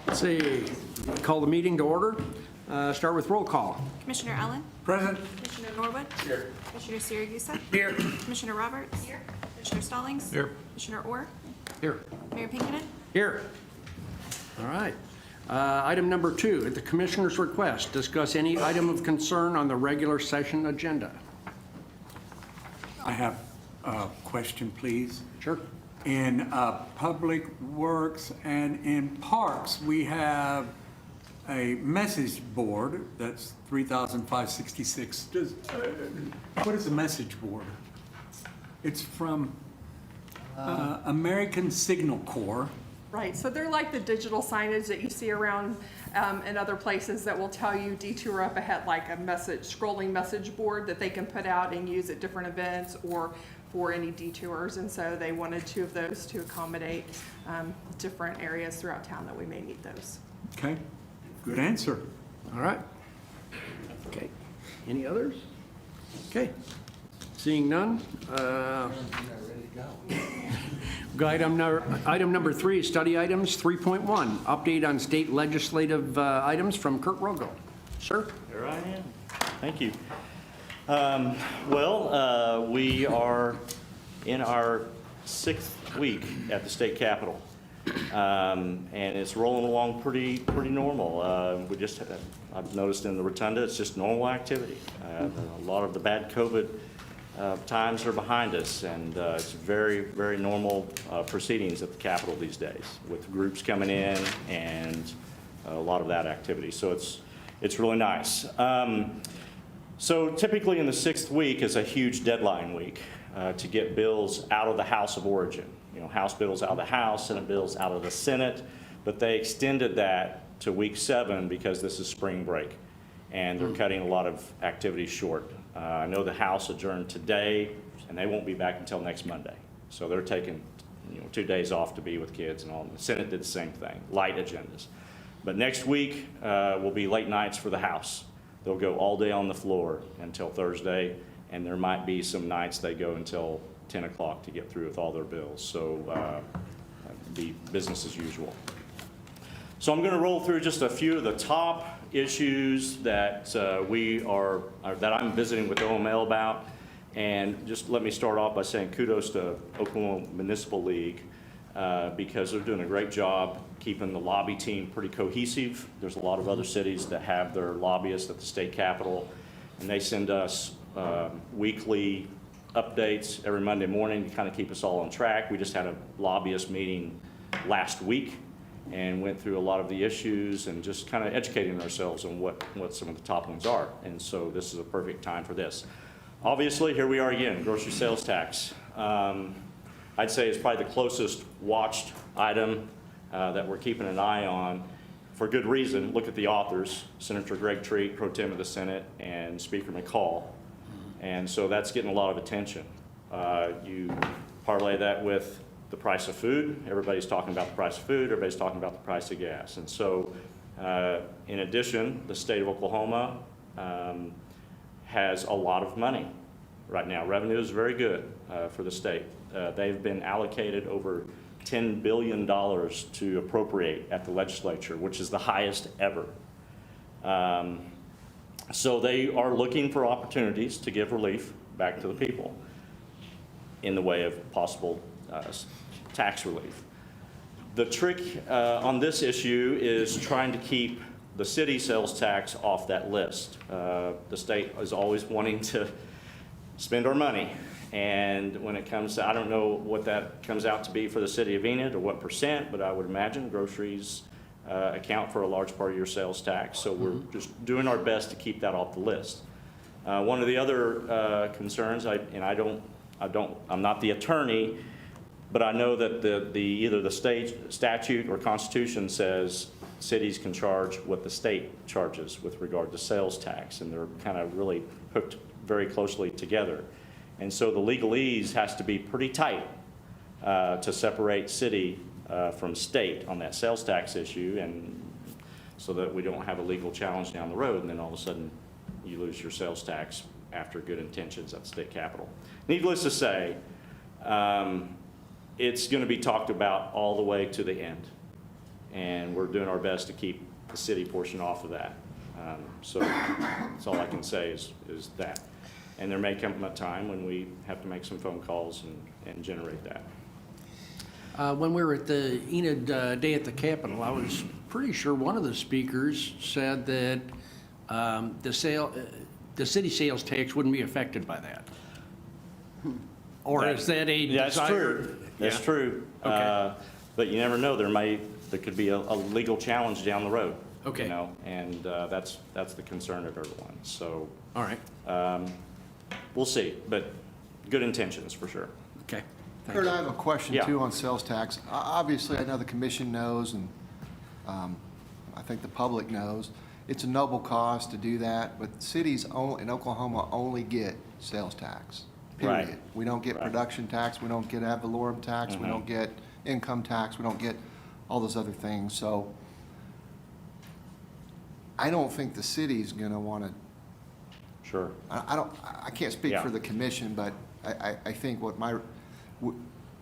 Let's see, call the meeting to order. Start with roll call. Commissioner Allen? Present. Commissioner Norwood? Here. Commissioner Siragusa? Here. Commissioner Roberts? Here. Commissioner Stallings? Here. Commissioner Orr? Here. Mayor Pinkerton? Here. All right. Item number 2, at the Commissioner's request, discuss any item of concern on the regular session agenda. I have a question, please. Sure. In Public Works and in Parks, we have a message board that's 3,566. What is a message board? It's from American Signal Corps. Right, so they're like the digital signage that you see around in other places that will tell you detour up ahead, like a scrolling message board that they can put out and use at different events or for any detours. And so they wanted 2 of those to accommodate different areas throughout town that we may need those. Okay, good answer. All right. Okay. Any others? Okay. Seeing none. Item number 3, study items 3.1, update on state legislative items from Kurt Rogo. Sir? Here I am. Thank you. We are in our 6th week at the state capitol, and it's rolling along pretty normal. I've noticed in the rotunda, it's just normal activity. A lot of the bad COVID times are behind us, and it's very, very normal proceedings at the Capitol these days, with groups coming in and a lot of that activity. So it's really nice. So typically in the 6th week is a huge deadline week to get bills out of the House of origin. You know, House bills out of the House, Senate bills out of the Senate, but they extended that to week 7 because this is spring break, and they're cutting a lot of activities short. I know the House adjourned today, and they won't be back until next Monday. So they're taking 2 days off to be with kids and all. The Senate did the same thing, light agendas. But next week will be late nights for the House. They'll go all day on the floor until Thursday, and there might be some nights they go until 10 o'clock to get through with all their bills. So be business as usual. So I'm going to roll through just a few of the top issues that that I'm visiting with OML about, and just let me start off by saying kudos to Oklahoma Municipal League because they're doing a great job keeping the lobby team pretty cohesive. There's a lot of other cities that have their lobbyists at the state capitol, and they send us weekly updates every Monday morning to kind of keep us all on track. We just had a lobbyist meeting last week and went through a lot of the issues and just kind of educating ourselves on what some of the top ones are. And so this is a perfect time for this. Obviously, here we are again, grocery sales tax. I'd say it's probably the closest watched item that we're keeping an eye on for good reason. Look at the authors, Senator Greg Treat, Pro Tem of the Senate, and Speaker McCall. And so that's getting a lot of attention. You parlay that with the price of food. Everybody's talking about the price of food. Everybody's talking about the price of gas. And so, in addition, the state of Oklahoma has a lot of money right now. Revenue is very good for the state. They've been allocated over $10 billion to appropriate at the legislature, which is the highest ever. So they are looking for opportunities to give relief back to the people in the way of possible tax relief. The trick on this issue is trying to keep the city sales tax off that list. The state is always wanting to spend our money, and when it comes to, I don't know what that comes out to be for the city of Enid or what percent, but I would imagine groceries account for a large part of your sales tax. So we're just doing our best to keep that off the list. One of the other concerns, I'm not the attorney, but I know that either the state statute or constitution says cities can charge what the state charges with regard to sales tax, and they're kind of really hooked very closely together. And so the legalese has to be pretty tight to separate city from state on that sales tax issue, and so that we don't have a legal challenge down the road, and then all of a sudden you lose your sales tax after good intentions at the state capitol. Needless to say, it's going to be talked about all the way to the end. And we're doing our best to keep the city portion off of that. So that's all I can say is that. And there may come a time when we have to make some phone calls and generate that. When we were at the Enid Day at the Capitol, I was pretty sure one of the speakers said that the city sales tax wouldn't be affected by that. Or is that a That's desire? true. That's Yeah. true. Okay. But you never know. There could be a legal challenge down the road. Okay. You know, and that's the concern of everyone. So All right, We'll see, but good intentions for sure. okay. Thank Kurt, you. I have a question Yeah. too on sales tax. Obviously, I know the commission knows, and I think the public knows. It's a noble cause to do that, but cities in Oklahoma only get sales tax, period. Right. We don't get Right. production tax, we don't get ad valorem tax, we don't get income tax, we don't get all those other things. So I don't think the city's gonna wanna, Sure. I can't speak Yeah. for the commission, but I think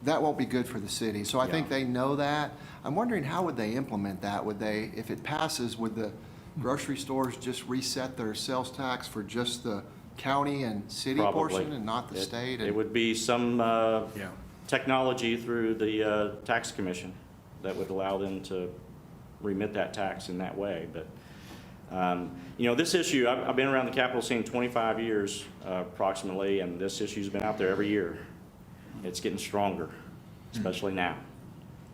that won't be good for the city. So I think Yeah. they know that. I'm wondering, how would they implement that? Would they, if it passes, would the grocery stores just reset their sales tax for just the county and city Probably. portion and not the state? It would be some Yeah. technology through the tax commission that would allow them to remit that tax in that way. But, you know, this issue, I've been around the Capitol scene 25 years approximately, and this issue's been out there every year. It's getting stronger, especially now.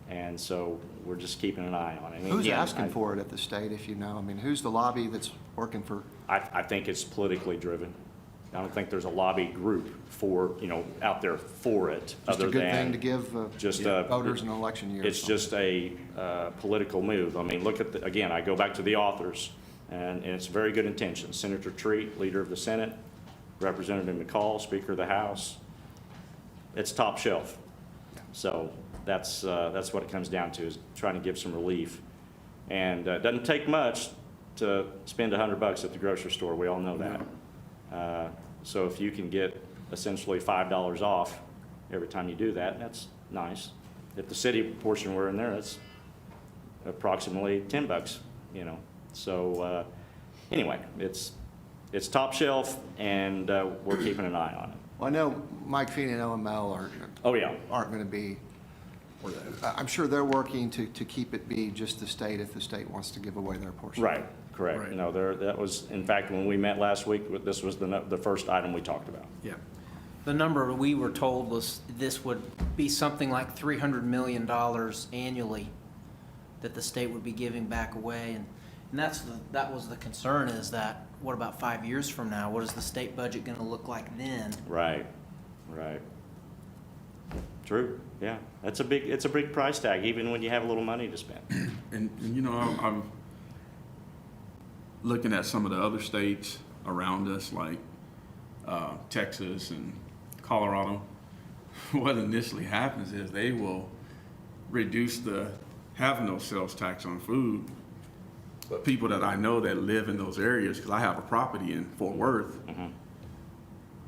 And so we're just keeping an eye on it. I mean, Who's again, asking for it at the state, if you know? I mean, who's the lobby that's working for? I think it's politically driven. I don't think there's a lobby group for, you know, out there for it, Just other a good than thing to give just voters in an election year? or It's something? just a political move. I mean, look at, again, I go back to the authors, and it's very good intentions. Senator Treat, Leader of the Senate, Representative McCall, Speaker of the House. It's top shelf. So that's what it comes down to, is trying to give some relief. And it doesn't take much to spend $100 at the grocery store. We all know that. So if you can get essentially $5 off every time you do that, that's nice. If the city portion were in there, that's approximately $10, you know. So anyway, it's top shelf, and we're keeping an eye on it. Well, I know Mike Feeney and OML Oh, yeah. aren't going to be, I'm sure they're working to keep it be just the state if the state wants to give away their portion. Right, correct. Right. No, that was, in fact, when we met last week, this was the first item we talked about. Yeah. The number we were told was this would be something like $300 million annually that the state would be giving back away. And that was the concern, is that, what about 5 years from now? What is the state budget going to look like then? Right, right. True, yeah. It's a big price tag, even when you have a little money to spend. And you know, I'm looking at some of the other states around us, like Texas and Colorado. What initially happens is they will reduce having no sales tax on food. But people that I know that live in those areas, because I have a property in Fort Worth,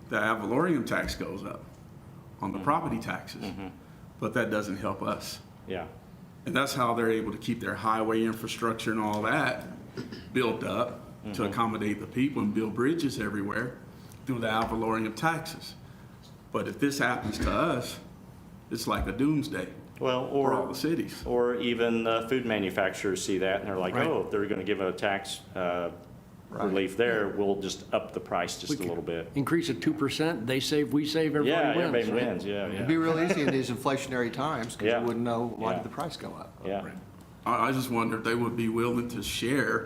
the ad valorem tax goes up on the property taxes, but that doesn't help us. Yeah, And that's how they're able to keep their highway infrastructure and all that built up to accommodate the people and build bridges everywhere through the ad valorem taxes. But if this happens to us, it's like a doomsday well, for all the cities. or even food manufacturers see that, and they're like, Right. oh, if they're gonna give a tax relief there, we'll just up the price just a little bit. Increase it 2%, they save, we save, Yeah, everybody wins. everybody right? wins, yeah, It'd be yeah, real easy in these inflationary times, because Yeah. you wouldn't know, why Yeah. did the price go up? yeah. I just wonder if they would be willing to share,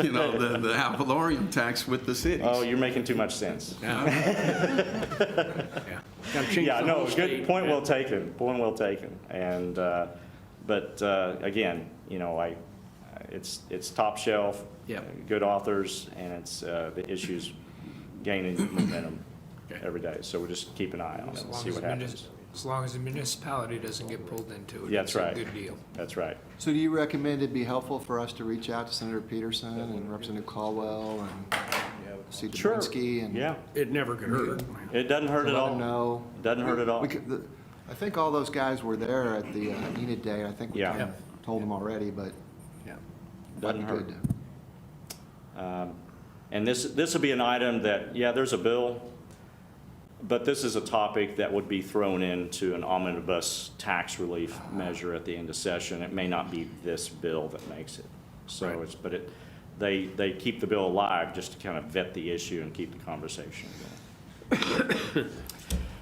you know, the ad valorem tax with the cities. Oh, you're making too much sense. Yeah. Gotta change Yeah, the no, whole good state. point, well taken, point well taken. And, but again, you know, it's top shelf. Yeah. Good authors, and it's, the issue's gaining momentum Okay. every day. So we'll just keep an eye on it and see what happens. As long as the municipality doesn't get pulled into it, Yeah, it's that's a right. good deal. That's right. So do you recommend it'd be helpful for us to reach out to Senator Peterson and Representative Caldwell and see Sure, Dubinsky and yeah. It never could hurt. It doesn't hurt to at let all. them know? It doesn't hurt at all. We could- I think all those guys were there at the Enid Day. I think we Yeah. kind of told them already, but Yeah. Doesn't hurt. good. And this would be an item that, yeah, there's a bill, but this is a topic that would be thrown into an omnibus tax relief measure at the end of session. It may not be this bill that makes it. So Right. they keep the bill alive just to kind of vet the issue and keep the conversation going.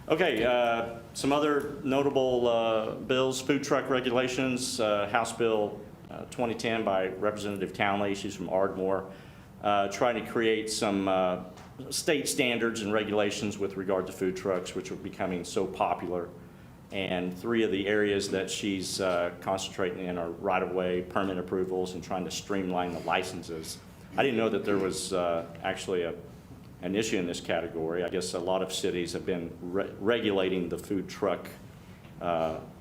Okay, some other notable bills, food truck regulations, House Bill 2010 by Representative Townley, she's from Ardmore, trying to create some state standards and regulations with regard to food trucks, which are becoming so popular. And 3 of the areas that she's concentrating in are right-of-way, permit approvals, and trying to streamline the licenses. I didn't know that there was actually an issue in this category. I guess a lot of cities have been regulating the food truck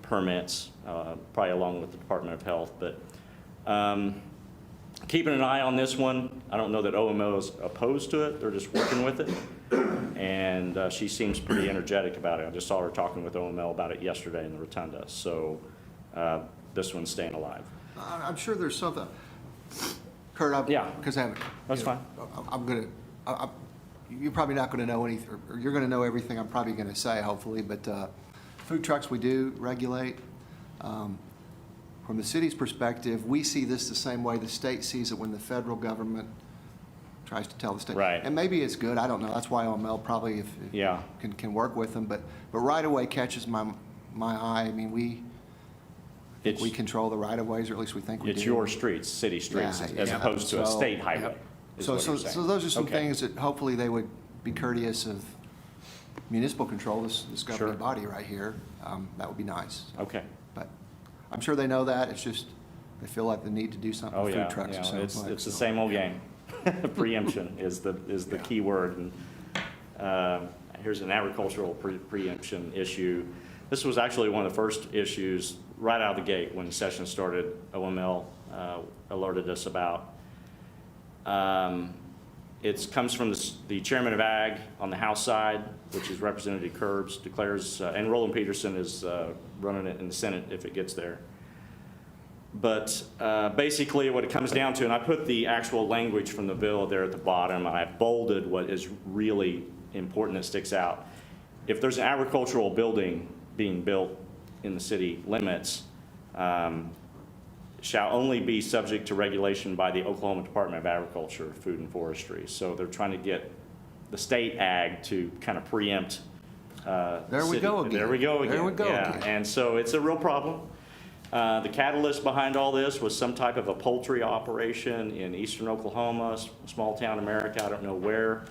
permits, probably along with the Department of Health. But keeping an eye on this one. I don't know that OML is opposed to it. They're just working with it. And she seems pretty energetic about it. I just saw her talking with OML about it yesterday in the Rotunda. So this one's staying alive. I'm sure there's something. Kurt, Yeah. because I haven't. That's fine. I'm going to, you're probably not going to know anything, or you're going to know everything I'm probably going to say, hopefully, but food trucks we do regulate. From the city's perspective, we see this the same way the state sees it when the federal government tries to tell the state. Right. And maybe it's good, I don't know, that's why OML probably Yeah. can work with them, but right away catches my eye. I mean, we control the right of ways, or at least we think we do. It's your streets, city streets, Yeah, as yeah. opposed to a So- state highway. is So what you're saying. those are some Okay. things that hopefully they would be courteous of municipal control, this governing Sure. body right here. That would be nice. Okay. But I'm sure they know that, it's just, they feel like the need to do something Oh, with yeah. food trucks. Yeah, it sounds like, it's the so. same old game. Preemption is the key word. And here's an agricultural preemption issue. This was actually one of the first issues right out of the gate when the session started. OML alerted us about. It comes from the chairman of Ag on the House side, which is Representative Curbs, declares, and Roland Peterson is running it in the Senate if it gets there. But basically what it comes down to, and I put the actual language from the bill there at the bottom, I bolded what is really important that sticks out. If there's an agricultural building being built in the city limits, shall only be subject to regulation by the Oklahoma Department of Agriculture, Food and Forestry. So they're trying to get the state ag to kind of preempt. There we go again. There we go again. There we go Yeah. again. And so it's a real problem. The catalyst behind all this was some type of a poultry operation in eastern Oklahoma, small town America, I don't know where.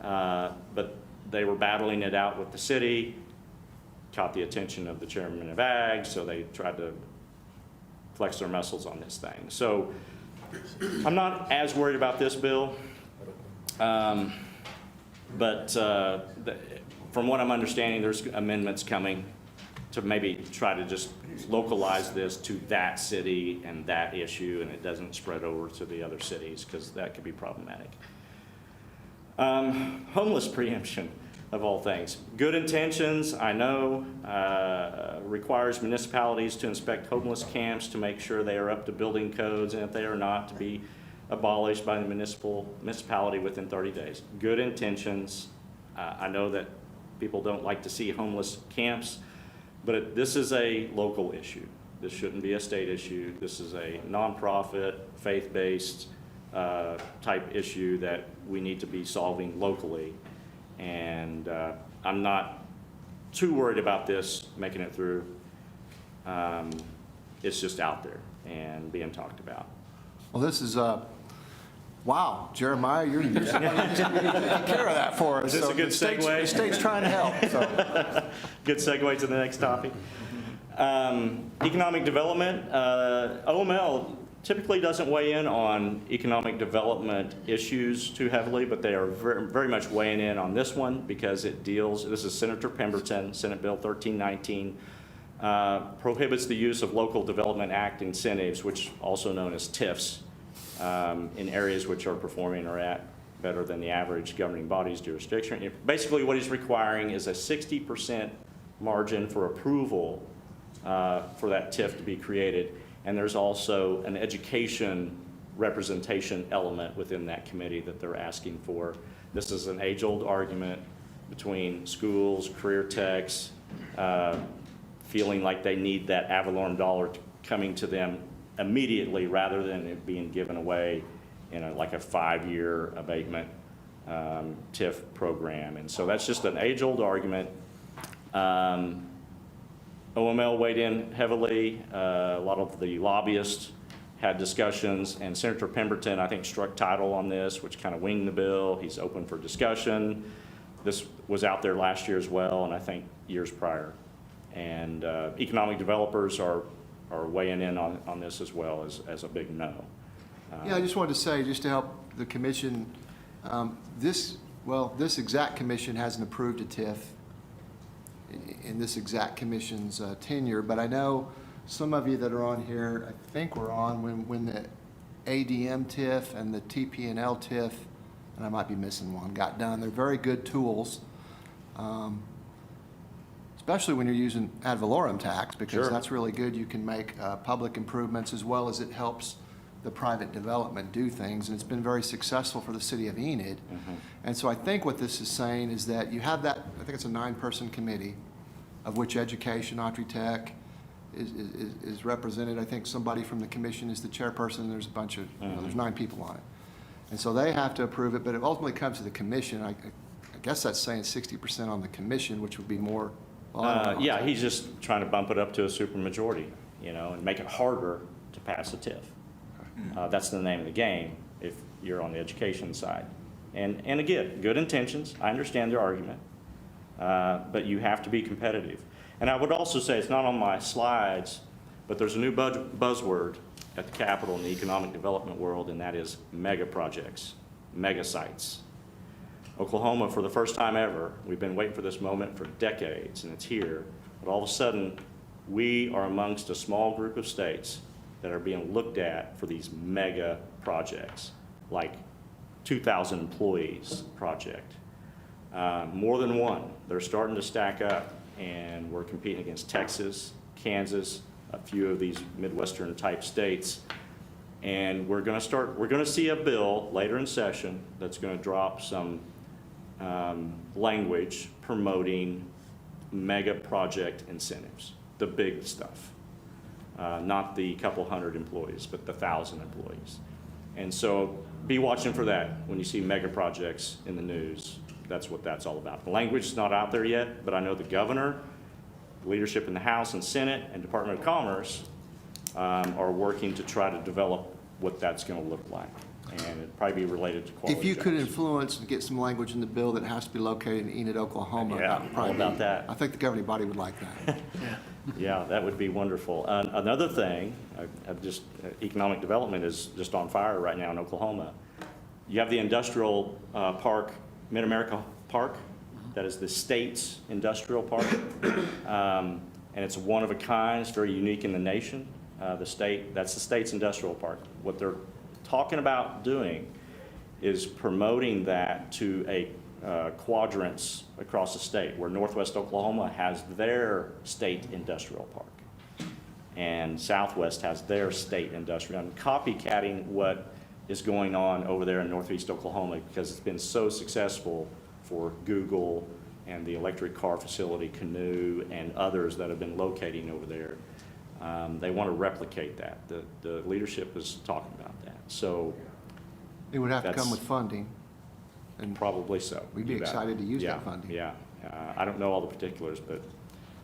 But they were battling it out with the city, caught the attention of the chairman of Ag, so they tried to flex their muscles on this thing. So I'm not as worried about this bill. But from what I'm understanding, there's amendments coming to maybe try to just localize this to that city and that issue, and it doesn't spread over to the other cities, because that could be problematic. Homeless preemption, of all things. Good intentions, I know, requires municipalities to inspect homeless camps to make sure they are up to building codes, and if they are not, to be abolished by the municipality within 30 days. Good intentions. I know that people don't like to see homeless camps, but this is a local issue. This shouldn't be a state issue. This is a nonprofit, faith-based type issue that we need to be solving locally. And I'm not too worried about this making it through. It's just out there and being talked about. Well, this is, wow, Jeremiah, you're somebody who's going to be taking care of that for us. Is this So a good the state's- segue? The state's trying to help, so. Good segue to the next topic. Economic development. OML typically doesn't weigh in on economic development issues too heavily, but they are very, very much weighing in on this one because it deals, this is Senator Pemberton, Senate Bill 1319, prohibits the use of Local Development Act incentives, which also known as TIFs, in areas which are performing or at better than the average governing body's jurisdiction. Basically what he's requiring is a 60% margin for approval for that TIF to be created. And there's also an education representation element within that committee that they're asking for. This is an age-old argument between schools, career techs, feeling like they need that ad valorem dollar coming to them immediately rather than it being given away in like a 5-year abatement TIF program. And so that's just an age-old argument. OML weighed in heavily. A lot of the lobbyists had discussions, and Senator Pemberton, I think, struck title on this, which kind of winged the bill. He's open for discussion. This was out there last year as well, and I think years prior. And economic developers are weighing in on this as well as a big no. Yeah, I just wanted to say, just to help the commission, this exact commission hasn't approved a TIF in this exact commission's tenure, but I know some of you that are on here, I think were on when the ADM TIF and the TP&L TIF, and I might be missing one, got done. They're very good tools, especially when you're using ad valorem tax, because Sure. that's really good. You can make public improvements as well as it helps the private development do things, and it's been very successful for the city of Enid. And so I think what this is saying is that you have that, I think it's a 9-person committee, of which education, Tech is represented. I think somebody from the commission is the chairperson, and there's a bunch of, there's 9 people on it. And so they have to approve it, but it ultimately comes to the commission. I guess that's saying 60% on the commission, which would be more. Yeah, he's just trying to bump it up to a supermajority, and make it harder to pass a TIF. That's the name of the game if you're on the education side. And again, good intentions. I understand their argument, but you have to be competitive. And I would also say, it's not on my slides, but there's a new buzzword at the Capitol in the economic development world, and that is mega projects, mega sites. Oklahoma, for the first time ever, we've been waiting for this moment for decades, and it's here. But all of a sudden, we are amongst a small group of states that are being looked at for these mega projects, like 2,000 employees project. More than one. They're starting to stack up, and we're competing against Texas, Kansas, a few of these Midwestern type states. And we're going to see a bill later in session that's going to drop some language promoting mega project incentives, the big stuff. Not the couple hundred employees, but the 1,000 employees. And so be watching for that when you see mega projects in the news. That's what that's all about. The language is not out there yet, but I know the governor, leadership in the House and Senate, and Department of Commerce are working to try to develop what that's going to look like. And it'd probably be related to quality If you could jobs. influence and get some language in the bill that has to be located in Enid, Oklahoma. Yeah, that would probably all about be- that. I think the governing body would like that. Yeah, that would be wonderful. Another thing, economic development is just on fire right now in Oklahoma. You have the industrial park, Mid-America Park, that is the state's industrial park. And it's one of a kind, it's very unique in the nation. That's the state's industrial park. What they're talking about doing is promoting that to a quadrants across the state, where Northwest Oklahoma has their state industrial park, and Southwest has their state industrial. I'm copycatting what is going on over there in Northeast Oklahoma because it's been so successful for Google and the electric car facility Canoe and others that have been locating over there. They want to replicate that. The leadership is talking about that. So It would have to come That's- with funding. And probably so. We'd be You bet. excited to use that Yeah, funding. Yeah, I don't know all the particulars, but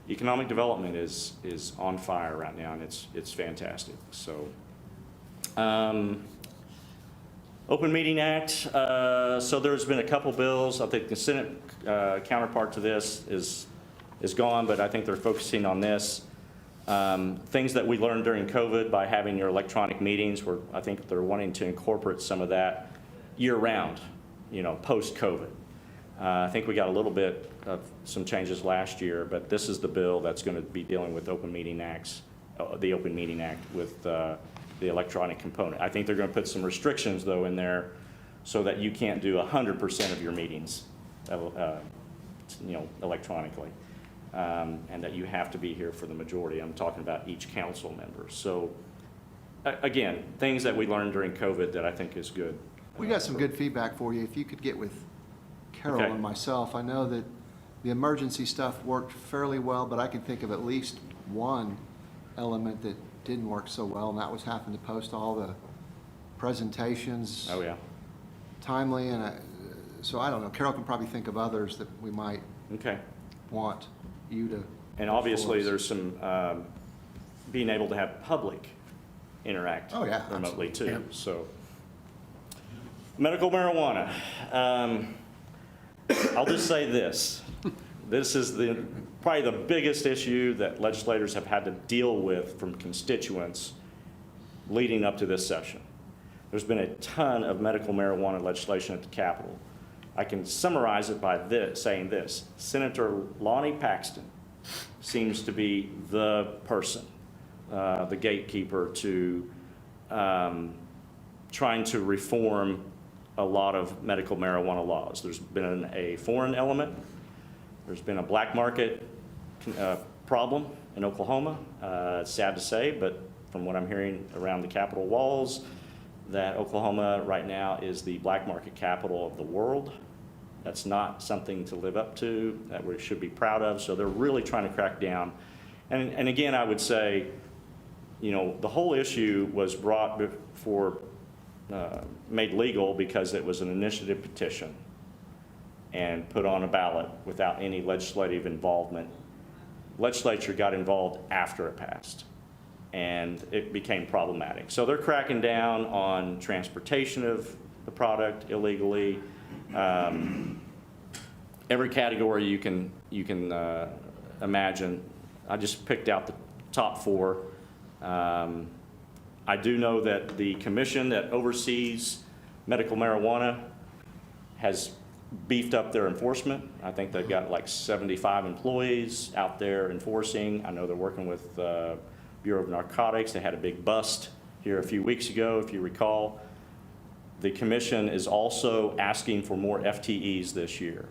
economic development is on fire right now, and it's fantastic, so. Open Meeting Act, so there's been a couple bills. I think the Senate counterpart to this is gone, but I think they're focusing on this. Things that we learned during COVID by having your electronic meetings, where I think they're wanting to incorporate some of that year-round, post-COVID. I think we got a little bit of some changes last year, but this is the bill that's going to be dealing with Open Meeting Acts, the Open Meeting Act with the electronic component. I think they're going to put some restrictions, though, in there so that you can't do 100% of your meetings, electronically. and that you have to be here for the majority. I'm talking about each council member. So, again, things that we learned during COVID that I think is good. We got some good feedback for you. If you could get with Carol Okay. and myself, I know that the emergency stuff worked fairly well, but I can think of at least one element that didn't work so well, and that was having to post all the presentations Oh, yeah. timely, and so I don't know. Carol can probably think of others that we might Okay. want you to. And obviously, enforce. there's some, being able to have public interact Oh, yeah, remotely too, Yeah. so. Medical marijuana. I'll just say this. This is probably the biggest issue that legislators have had to deal with from constituents leading up to this session. There's been a ton of medical marijuana legislation at the Capitol. I can summarize it by saying this. Senator Lonnie Paxton seems to be the person, the gatekeeper to trying to reform a lot of medical marijuana laws. There's been a foreign element. There's been a black market problem in Oklahoma. It's sad to say, but from what I'm hearing around the Capitol walls, that Oklahoma right now is the black market capital of the world. That's not something to live up to, that we should be proud of. So they're really trying to crack down. And again, I would say, you know, the whole issue was brought before, made legal because it was an initiative petition and put on a ballot without any legislative involvement. Legislature got involved after it passed, and it became problematic. So they're cracking down on transportation of the product illegally. Every category you can imagine. I just picked out the top 4. I do know that the commission that oversees medical marijuana has beefed up their enforcement. I think they've got like 75 employees out there enforcing. I know they're working with Bureau of Narcotics. They had a big bust here a few weeks ago, if you recall. The commission is also asking for more FTEs this year.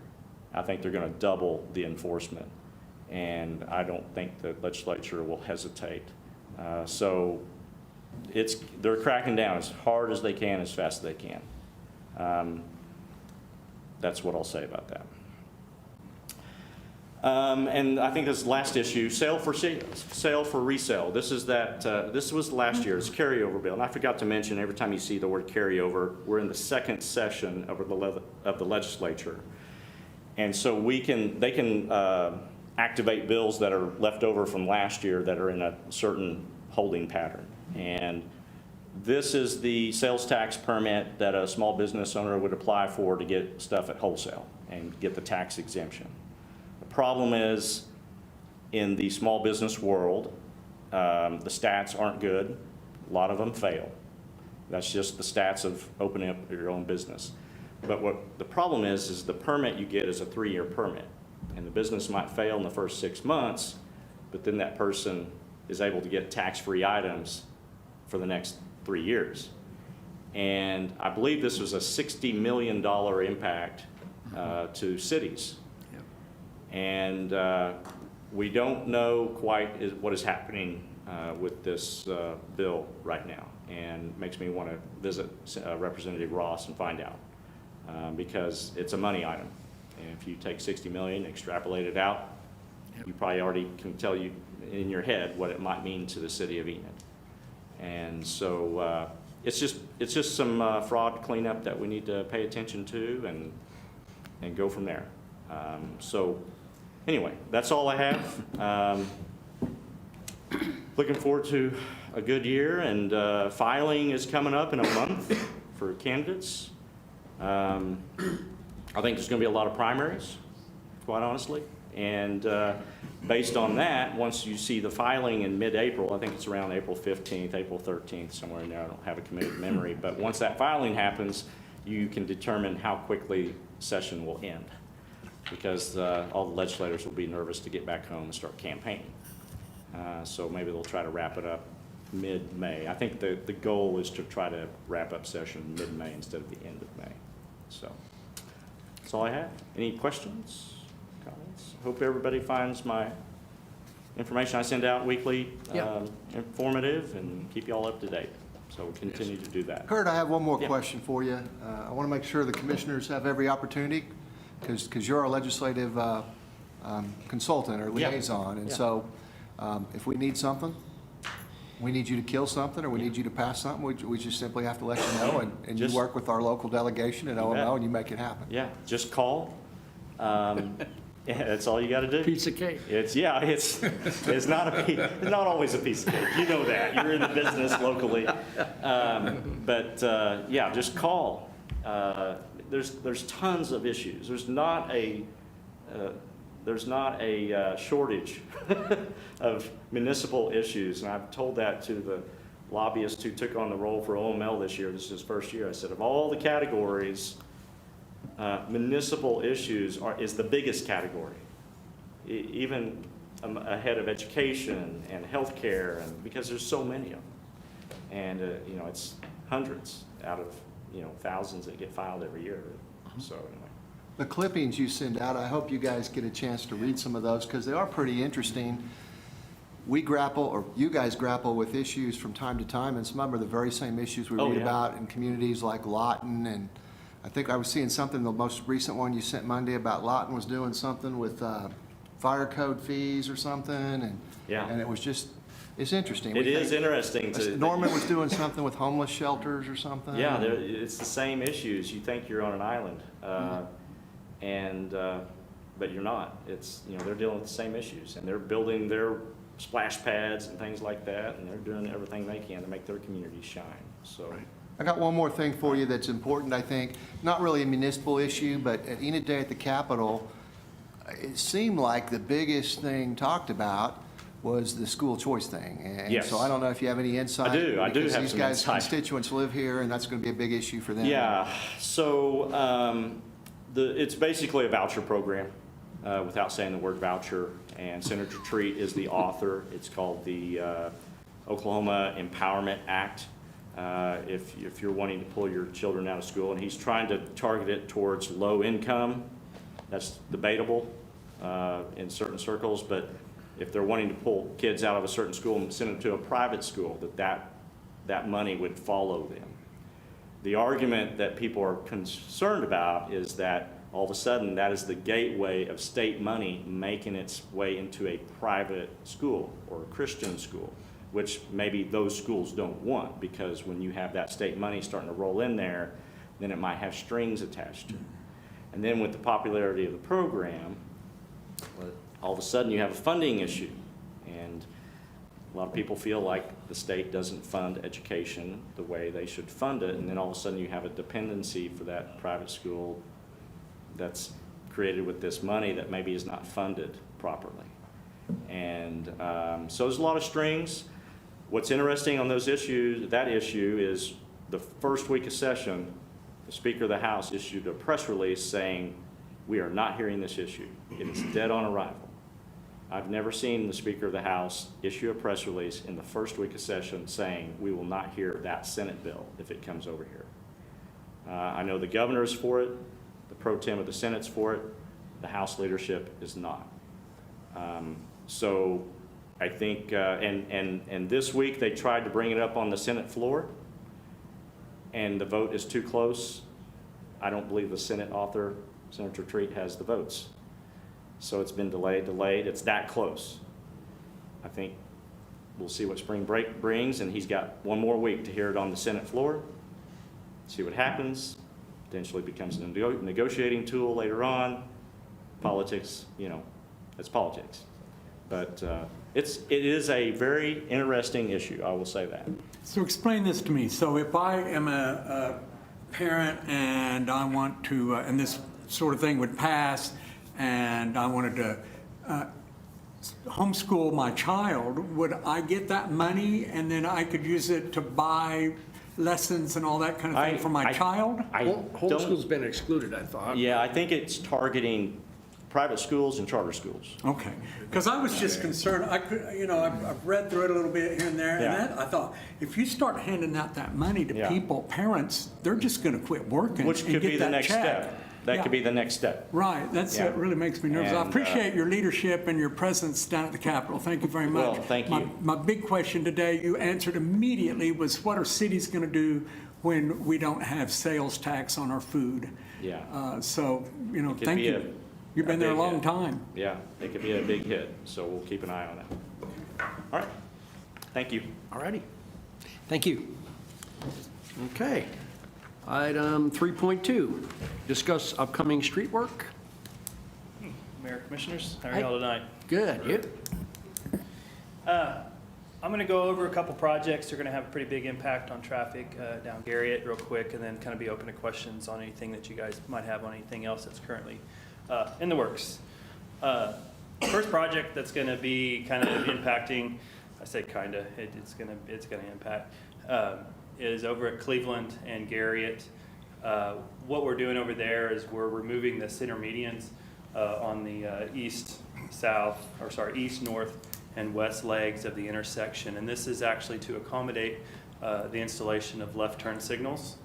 I think they're going to double the enforcement, and I don't think the legislature will hesitate. So they're cracking down as hard as they can, as fast as they can. That's what I'll say about that. And I think this is the last issue, sale for resale. This is this was last year's carryover bill. And I forgot to mention, every time you see the word carryover, we're in the second session of the legislature. And so they can activate bills that are left over from last year that are in a certain holding pattern. And this is the sales tax permit that a small business owner would apply for to get stuff at wholesale and get the tax exemption. The problem is, in the small business world, the stats aren't good. A lot of them fail. That's just the stats of opening up your own business. But what the problem is the permit you get is a 3-year permit. And the business might fail in the first 6 months, but then that person is able to get tax-free items for the next 3 years. And I believe this was a $60 million impact to cities. Yep. And we don't know quite what is happening with this bill right now. And it makes me want to visit Representative Ross and find out. Because it's a money item. And if you take 60 million, extrapolate it out, you probably already can tell you in your head what it might mean to the city of Enid. And so it's just some fraud cleanup that we need to pay attention to and go from there. So anyway, that's all I have. Looking forward to a good year, and filing is coming up in a month for candidates. I think there's going to be a lot of primaries, quite honestly. And based on that, once you see the filing in mid-April, I think it's around April 15th, April 13th, somewhere in there. I don't have a committed memory. But once that filing happens, you can determine how quickly session will end. Because all the legislators will be nervous to get back home and start campaigning. So maybe they'll try to wrap it up mid-May. I think the goal is to try to wrap up session mid-May instead of the end of May. So that's all I have. Any questions, comments? hope everybody finds my information I send out weekly Yeah. informative and keep you all up to date. So we'll continue to do that. Kurt, I have one more Yeah. question for you. I want to make sure the commissioners have every opportunity, because you're our legislative consultant or Yeah. liaison. And Yeah. so if we need something, we need you to kill something, or we need you to pass something, we just simply have to let you know, and you Just- work with our local delegation at OML, bet. and you make it happen. Yeah, just call. Yeah, that's all you got to do. Piece of cake. It's not always a piece of cake. You know that. You're in the business locally. Yeah, just call. There's tons of issues. There's not a shortage of municipal issues, and I've told that to the lobbyist who took on the role for OML this year. This is his first year. I said, of all the categories, municipal issues is the biggest category, even ahead of education and healthcare, and because there's so many of them, and it's hundreds out of thousands that get filed every year. So anyway. The clippings you send out, I hope you guys get a chance to read some of those, because they are pretty interesting. We grapple, or you guys grapple with issues from time to time, and some of them are the very same issues we Oh, read yeah. about in communities like Lawton, and I think I was seeing something, the most recent one you sent Monday about Lawton was doing something with fire code fees or something, and Yeah. and it was just, it's interesting. It We is think- interesting to. Norman was doing something with homeless shelters or something. Yeah, it's the same issues. You think you're on an island, but you're not. It's, they're dealing with the same issues, and they're building their splash pads and things like that, and they're doing everything they can to make their communities shine. So, I got one more thing for you that's important, I think. Not really a municipal issue, but at Enid Day at the Capitol, it seemed like the biggest thing talked about was the school choice thing. And Yes. so I don't know if you have any insight. I do have because some these guys' insight. constituents live here, and that's going to be a big issue for them. yeah, so it's basically a voucher program, without saying the word voucher, and Senator Treat is the author. It's called the Oklahoma Empowerment Act. If you're wanting to pull your children out of school, and he's trying to target it towards low income, that's debatable in certain circles, but if they're wanting to pull kids out of a certain school and send them to a private school, that money would follow them. The argument that people are concerned about is that all of a sudden that is the gateway of state money making its way into a private school or a Christian school, which maybe those schools don't want, because when you have that state money starting to roll in there, then it might have strings attached to it. And then with the popularity of the program, all of a sudden you have a funding issue. And a lot of people feel like the state doesn't fund education the way they should fund it. And then all of a sudden you have a dependency for that private school that's created with this money that maybe is not funded properly. And so there's a lot of strings. What's interesting on those issues, that issue is the first week of session, the Speaker of the House issued a press release saying, we are not hearing this issue. It is dead on arrival. I've never seen the Speaker of the House issue a press release in the first week of session saying, we will not hear that Senate bill if it comes over here. I know the governor is for it, the pro tem of the Senate's for it, the House leadership is not. So I think, and this week they tried to bring it up on the Senate floor, and the vote is too close. I don't believe the Senate author, Senator Treat, has the votes. So it's been delayed. It's that close. I think we'll see what spring break brings, and he's got one more week to hear it on the Senate floor, see what happens, potentially becomes a negotiating tool later on. Politics, it's politics. But it is a very interesting issue, I will say that. So explain this to me. So if I am a parent and I want to, and this sort of thing would pass, and I wanted to homeschool my child, would I get that money and then I could use it to buy lessons and all that kind of thing for my child? Homeschool's been excluded, I thought. Yeah, I think it's targeting private schools and charter schools. Okay, because I was just concerned, I've read through it a little bit here and there, Yeah. and I thought, if you start handing out that money to Yeah. people, parents, they're just gonna quit working Which and could get be the that next check. step. that could be the next step. Right, that Yeah. really makes me nervous. I And, appreciate your leadership and your presence down at the Capitol. Thank you very much. Well, thank you. My big question today, you answered immediately, was what are cities going to do when we don't have sales tax on our food? Yeah. So, could thank be you. You've been there a big long hit. time. Yeah, it could be a big hit, so we'll keep an eye on that. All right, thank you. All righty. Thank you. Okay. Item 3.2, discuss upcoming street work. Mayor, Commissioners, how are Hi. y'all tonight? Good, you? I'm going to go over a couple projects that are going to have a pretty big impact on traffic down Garriott real quick, and then kind of be open to questions on anything that you guys might have on anything else that's currently in the works. First project that's going to be kind of impacting, I say kind of, it's going to impact, is over at Cleveland and Garriott. What we're doing over there is we're removing the center medians on the east, north, and west legs of the intersection. And this is actually to accommodate the installation of left turn signals.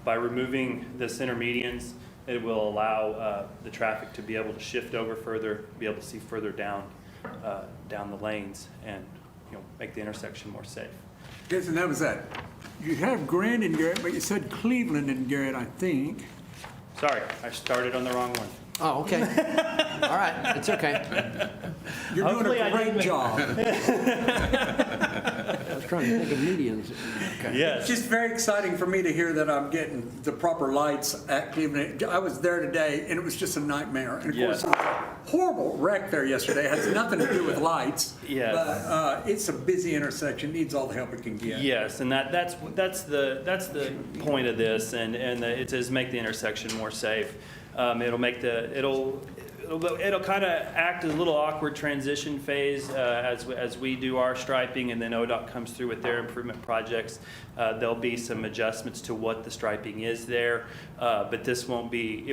By removing the center medians, it will allow the traffic to be able to shift over further, be able to see further down the lanes, and make the intersection more safe. Yes, and that was that. You have Grand and Garrett, but you said Cleveland and Garrett, I think. Sorry, I started on the wrong one. Oh, okay. All right, it's okay. You're Hopefully I doing a great didn't- job. I was trying to think of medians. Okay. It's just very exciting for me to hear that I'm getting the proper lights at Cleveland. I was there today, and it was just a nightmare. And of course, Yes. there was a horrible wreck there yesterday. It has nothing to do with lights. Yes. But it's a busy intersection, needs all the help it can get. Yes, and that's the point of this, and it is make the intersection more safe. It'll kind of act as a little awkward transition phase as we do our striping, and then ODOT comes through with their improvement projects. There'll be some adjustments to what the striping is there, but this won't be,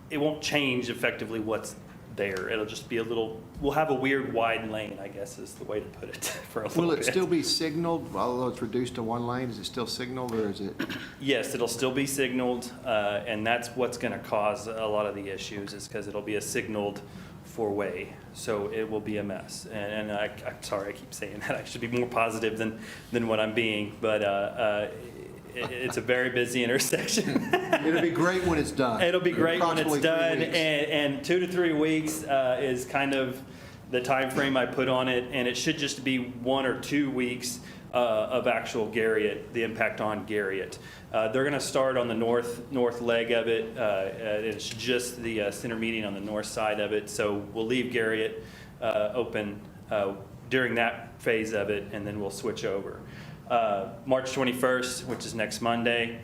it won't change effectively what's there. It'll just be we'll have a weird wide lane, I guess is the way to put it for a little Will bit. it still be signaled, although it's reduced to one lane? Is it still signaled, or is it? Yes, it'll still be signaled, and that's what's going to cause a lot of the issues, is because it'll be a signaled four-way, so it will be a mess. And I'm sorry, I keep saying that. I should be more positive than what I'm being, but it's a very busy intersection. It'll be great when it's done. It'll be great when it's Approximately 3 done, weeks. and 2 to 3 weeks is kind of the time frame I put on it, and it should just be 1 or 2 weeks of actual Garriott, the impact on Garriott. They're going to start on the north leg of it. It's just the center median on the north side of it, so we'll leave Garriott open during that phase of it, and then we'll switch over. March 21st, which is next Monday,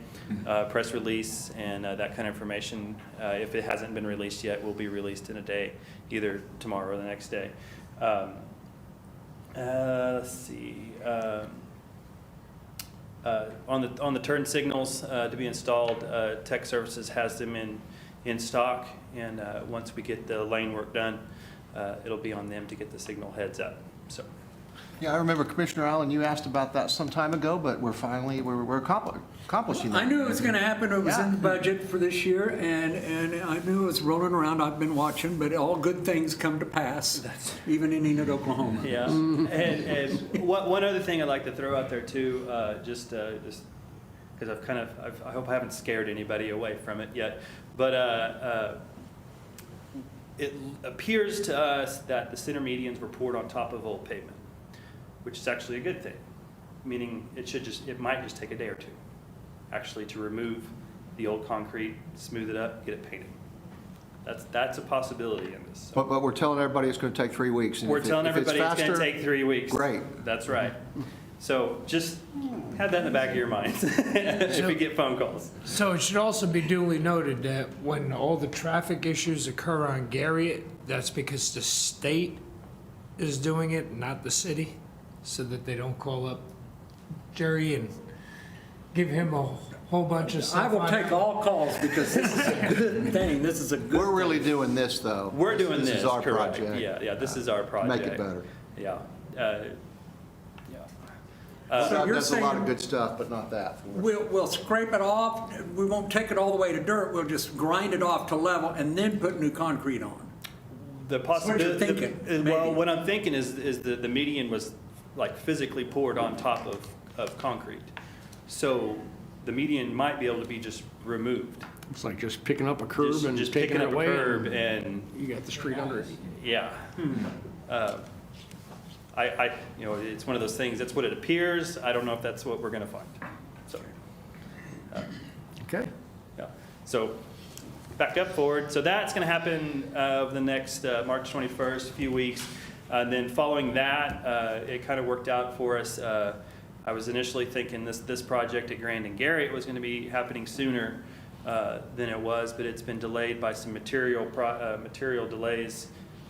press release and that kind of information, if it hasn't been released yet, will be released in a day, either tomorrow or the next day. Let's see. On the turn signals to be installed, Tech Services has them in stock, and once we get the lane work done, it'll be on them to get the signal heads up. So. Yeah, I remember Commissioner Allen, you asked about that some time ago, but we're accomplishing that. I knew it was going to happen. It was in the budget for this year, and I knew it was rolling around. I've been watching, but all good things come to pass, even in Enid, Oklahoma. Yeah, and one other thing I'd like to throw out there too, just because I hope I haven't scared anybody away from it yet, but it appears to us that the center medians were poured on top of old pavement, which is actually a good thing, meaning it might just take a day or two, actually, to remove the old concrete, smooth it up, get it painted. That's a possibility in this. But we're telling everybody it's going to take 3 weeks. and We're if it- telling if it's everybody it's going to faster, take 3 weeks. Great. That's right. So just have that in the back of your minds if we get phone calls. So it should also be duly noted that when all the traffic issues occur on Garriott, that's because the state is doing it, not the city, so that they don't call up Jerry and give him a whole bunch of stuff. I will on take it. all calls because this is a good thing. This is a good We're really doing this, though. We're doing this. This is our correct. project. Yeah, this is our project. Make it better. Yeah. So you're Does a lot of saying good stuff, but not that. for us. we'll scrape it off, we won't take it all the way to dirt, we'll just grind it off to level and then put new concrete on? The What you're possibility, thinking, well, maybe. what I'm thinking is the median was like physically poured on top of concrete. So the median might be able to be just removed. It's like just picking up a curb and Just taking picking it up a away. curb and, You got the street under it. yeah. You know, it's one of those things, that's what it appears. I don't know if that's what we're gonna find. So, Okay. yeah. So back up forward. So that's going to happen over the next March 21st, a few weeks. And then following that, it kind of worked out for us. I was initially thinking this project at Grand and Garrett was going to be happening sooner than it was, but it's been delayed by some material delays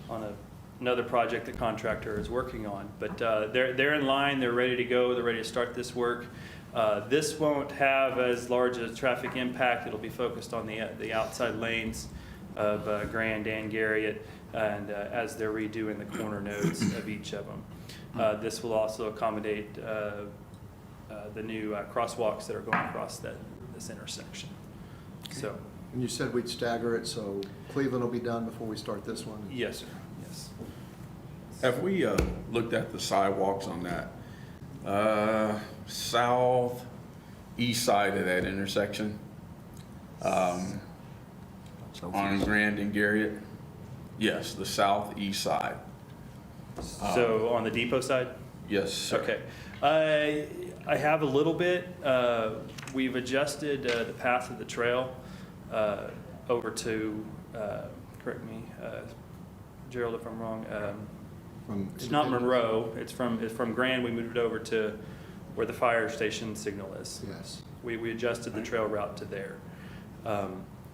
on another project the contractor is working on. But they're in line. They're ready to go. They're ready to start this work. This won't have as large a traffic impact. It'll be focused on the outside lanes of Grand and Garriott, and as they're redoing the corner nodes of each of them. This will also accommodate the new crosswalks that are going across this intersection. So, And you said we'd stagger it, so Cleveland will be done before we start this one? yes, sir. Yes. Have we looked at the sidewalks on that southeast side of that intersection on Grand and Garriott? Yes, the southeast side. So on the depot side? Yes, sir. Okay. I have a little bit. We've adjusted the path of the trail over to, correct me, Gerald, if I'm wrong. It's not Monroe. It's from Grand. We moved it over to where the fire station signal is. Yes. We adjusted the trail route to there.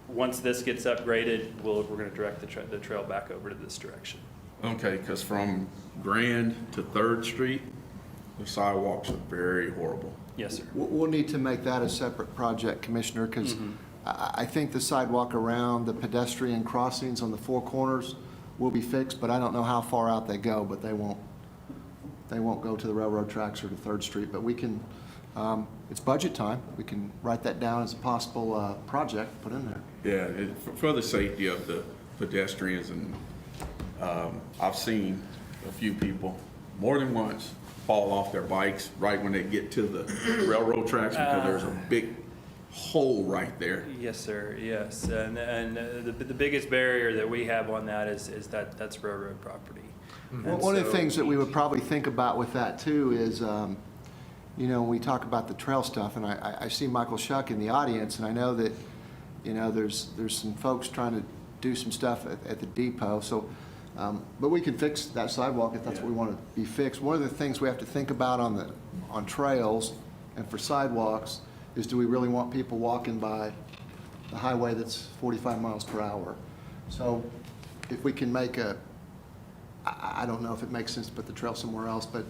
Once this gets upgraded, we're going to direct the trail back over to this direction. Okay, because from Grand to 3rd Street, the sidewalks are very horrible. Yes, sir. We'll need to make that a separate project, Commissioner, because I think the sidewalk around the pedestrian crossings on the four corners will be fixed, but I don't know how far out they go, but they won't go to the railroad tracks or to 3rd Street, but we can, it's budget time. We can write that down as a possible project, put in there. Yeah, for the safety of the pedestrians, and I've seen a few people more than once fall off their bikes right when they get to the railroad tracks because there's a big hole right there. Yes, sir. Yes, and the biggest barrier that we have on that is that's railroad property. And One of the so things that we would probably think about with that too is, you know, when we talk about the trail stuff, and I see Michael Shuck in the audience, and I know that, you know, there's some folks trying to do some stuff at the depot, so, but we can fix that sidewalk if that's what we want to be fixed. One of the things we have to think about on trails and for sidewalks is, do we really want people walking by the highway that's 45 miles per hour? So if we can make I don't know if it makes sense to put the trail somewhere else, but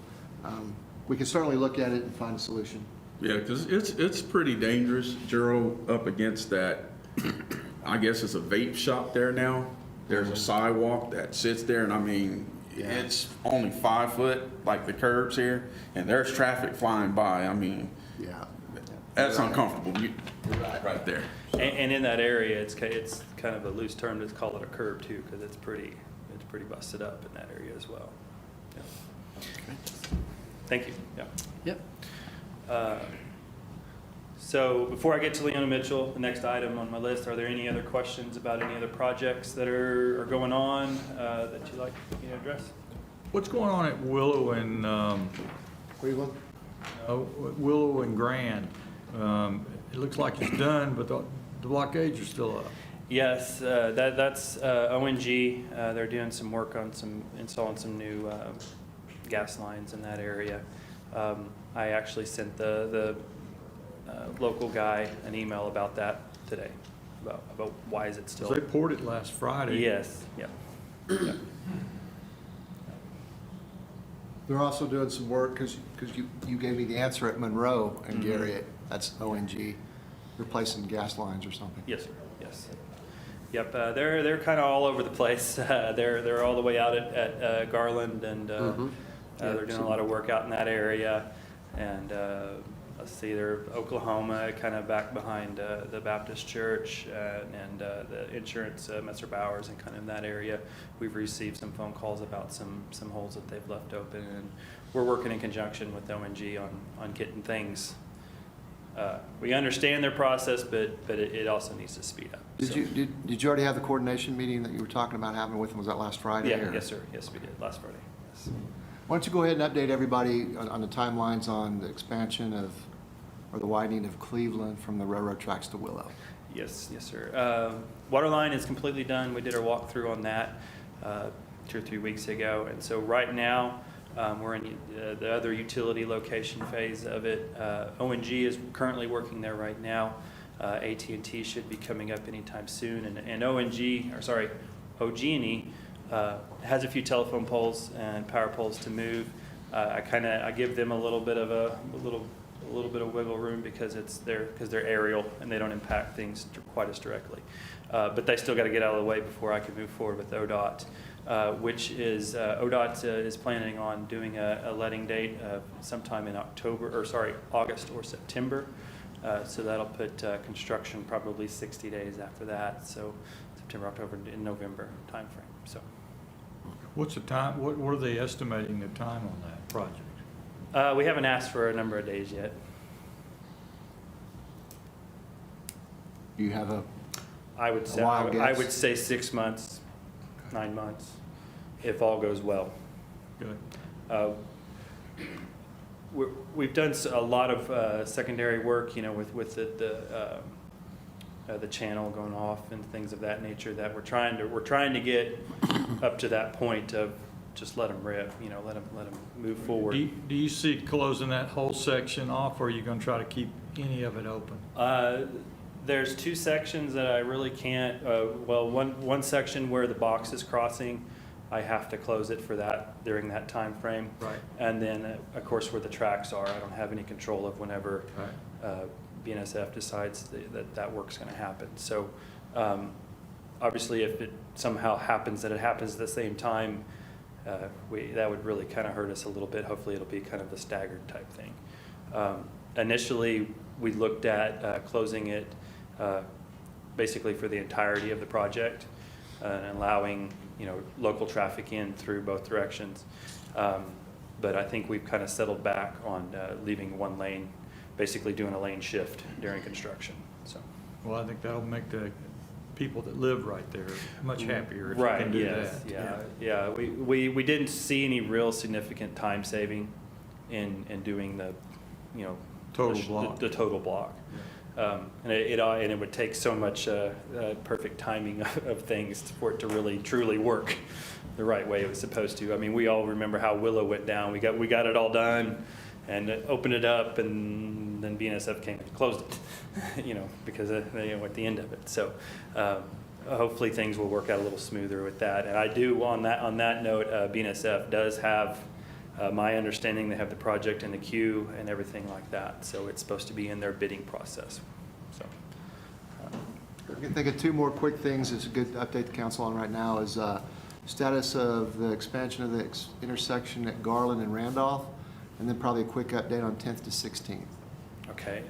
we can certainly look at it and find a solution. Yeah, because it's pretty dangerous, Gerald, up against that. I guess it's a vape shop there now. There's a sidewalk that sits there, and I mean, it's only 5 foot, like the curbs here, and there's traffic flying by. I mean, Yeah. that's uncomfortable. Right there. and in that area, it's kind of a loose term to call it a curb too, because it's pretty busted up in that area as well. Yeah. Thank you. Yeah. Yep. So before I get to Leona Mitchell, the next item on my list, are there any other questions about any other projects that are going on that you'd like me to address? What's going on at Willow and, Cleveland? Willow and Grand? It looks like it's done, but the blockades are still up. Yes, that's ONG. They're doing some work on installing some new gas lines in that area. I actually sent the local guy an email about that today, about why is it still. They poured it last Friday. Yes, yep. Yep. They're also doing some work, because you gave me the answer at Monroe and Garriott. That's ONG, replacing gas lines or something. Yes, sir. Yes. Yep. They're kind of all over the place. They're all the way out at Garland, and they're doing a lot of work out in that area. and let's see, they're Oklahoma, kind of back behind the Baptist Church, and the insurance, Messer Bowers, and kind of in that area. We've received some phone calls about some holes that they've left open, and we're working in conjunction with ONG on getting things. We understand their process, but it also needs to speed up. So- Did you already have the coordination meeting that you were talking about having with them? Was that last Friday? Yeah, or- yes, sir. Yes, we did, last Friday. Yes. Why don't you go ahead and update everybody on the timelines on the expansion of, or the widening of Cleveland from the railroad tracks to Willow? Yes, sir. Water line is completely done. We did our walkthrough on that 2 or 3 weeks ago. And so right now, we're in the other utility location phase of it. ONG is currently working there right now. AT&T should be coming up anytime soon. And OG&E has a few telephone poles and power poles to move. I give them a little bit of wiggle room because they're aerial and they don't impact things quite as directly. But they still got to get out of the way before I can move forward with ODOT, which is ODOT is planning on doing a letting date sometime in August or September. So that'll put construction probably 60 days after that. So September, October, and November timeframe. So. What's the time, what are they estimating the time on that project? We haven't asked for a number of days yet. Do you have a, I would say wild I guess? would say 6 months, 9 months, if all goes well. Good. We've done a lot of secondary work, with the channel going off and things of that nature. That we're trying to get up to that point of just let them rip, let them move forward. Do you see closing that whole section off, or are you going to try to keep any of it open? There's 2 sections that I really can't, one section where the box is crossing, I have to close it for that, during that time frame. Right. And then, of course, where the tracks are, I don't have any control of whenever BNSF decides that work's gonna happen. So, obviously, if it somehow happens that it happens at the same time, that would really kind of hurt us a little bit. Hopefully, it'll be kind of a staggered type thing. Initially, we looked at closing it basically for the entirety of the project and allowing local traffic in through both directions. But I think we've kind of settled back on leaving one lane, basically doing a lane shift during construction. So. Well, I think that'll make the people that live right there much happier if you Right, can do yes, that. yeah. We didn't see any real significant time saving in doing the, Total block. The total block. And it would take so much perfect timing of things for it to really truly work the right way it was supposed to. I mean, we all remember how Willow went down. We got it all done and opened it up, and then BNSF came and closed it, because they were at the end of it. So hopefully things will work out a little smoother with that. And I do on that note, BNSF does have. My understanding, they have the project in the queue and everything like that, so it's supposed to be in their bidding process. So, I can think of 2 more quick things. It's a good update the council on right now is status of the expansion of the intersection at Garland and Randolph, and then probably a quick update on 10th to 16th. okay.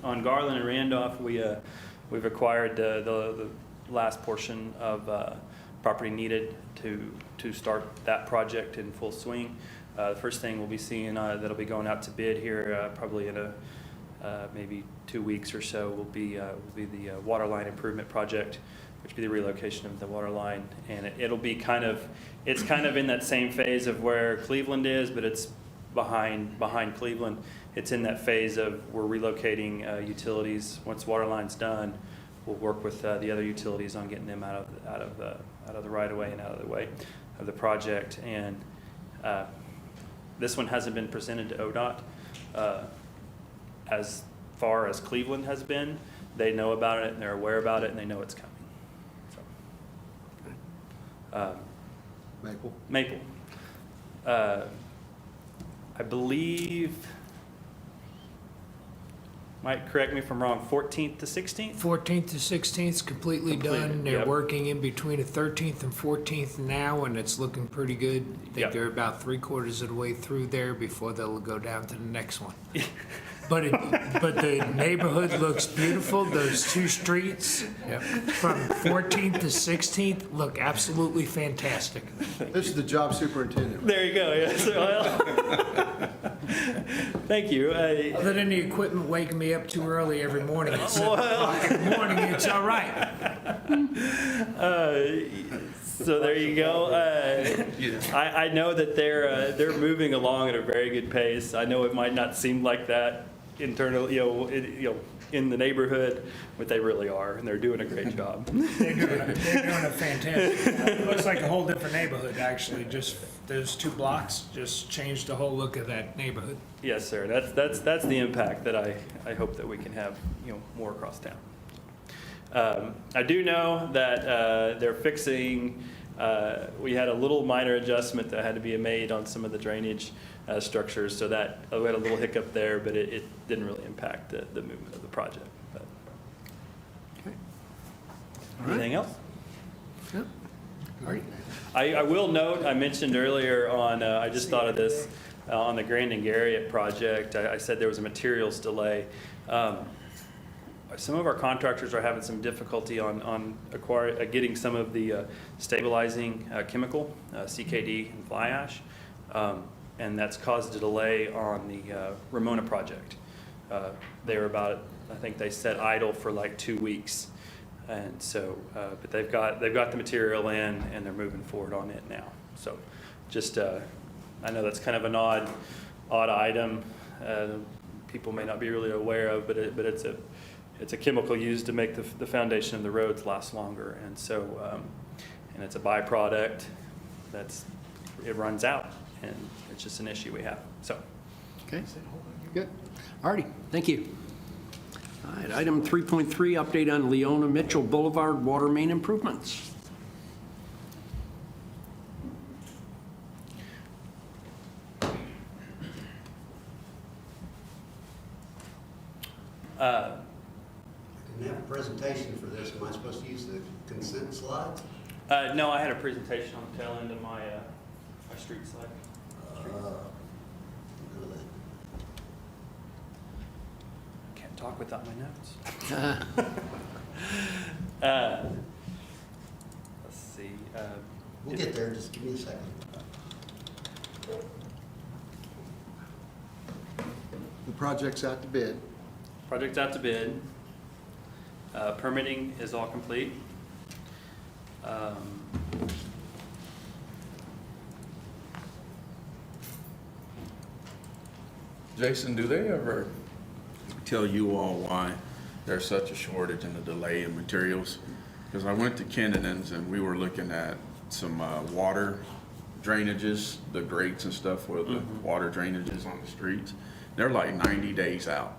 On Garland and Randolph, we've acquired the last portion of property needed to start that project in full swing. The first thing we'll be seeing that'll be going out to bid here probably in maybe 2 weeks or so will be the water line improvement project, which will be the relocation of the water line, and it'll be it's kind of in that same phase of where Cleveland is, but it's behind Cleveland. It's in that phase of we're relocating utilities. Once water line's done, we'll work with the other utilities on getting them out of the right of way and out of the way of the project. And this one hasn't been presented to ODOT. As far as Cleveland has been, they know about it and they're aware about it and they know it's coming. So, Maple. I believe Mike, correct me if I'm wrong, 14th to 16th? 14th to 16th is completely Completed, done. They're yep. working in between the 13th and 14th now, and it's looking pretty good. I think Yep. they're about 3/4 of the way through there before they'll go down to the next one. But the neighborhood looks beautiful. Those two streets from 14th to 16th look absolutely fantastic. This is the job superintendent. There you go, yes. Well, thank you. Other than the equipment waking me up too early every morning at 7 o'clock in the morning, it's all right. So there you go. I know that they're moving along at a very good pace. I know it might not seem like that internally, in the neighborhood, but they really are, and they're doing a great job. They're doing a fantastic job. It looks like a whole different neighborhood, actually. Just those 2 blocks just changed the whole look of that neighborhood. Yes, sir. That's the impact that I hope that we can have, more across town. I do know that they're fixing. We had a little minor adjustment that had to be made on some of the drainage structures, so that we had a little hiccup there, but it didn't really impact the movement of the project. But. Okay. Anything else? Yep. All right. I will note, I mentioned earlier on, I just thought of this, on the Grand and Garriott project, I said there was a materials delay. Some of our contractors are having some difficulty on getting some of the stabilizing chemical, CKD and fly ash, and that's caused a delay on the Ramona project. They were about, I think they said idle for like 2 weeks. And so, but they've got the material in, and they're moving forward on it now. So, just I know that's kind of an odd item. People may not be really aware of, but it's a chemical used to make the foundation of the roads last longer, and so and it's a byproduct it runs out, and it's just an issue we have. So, Okay. Good. All righty. Thank you. All right, item 3.3, update on Leona Mitchell Boulevard water main improvements. Didn't have a presentation for this. Am I supposed to use the consent slides? no, I had a presentation on the tail end of my street slide. Can't talk without my notes. Let's see. We'll get there. Just give me a second. The project's out to bid. Project's out to bid. Permitting is all complete. Jason, do they ever tell you all why there's such a shortage and a delay in materials? Because I went to Kennedy's and we were looking at some water drainages, the grates and stuff for the water drainages on the streets. They're like 90 days out.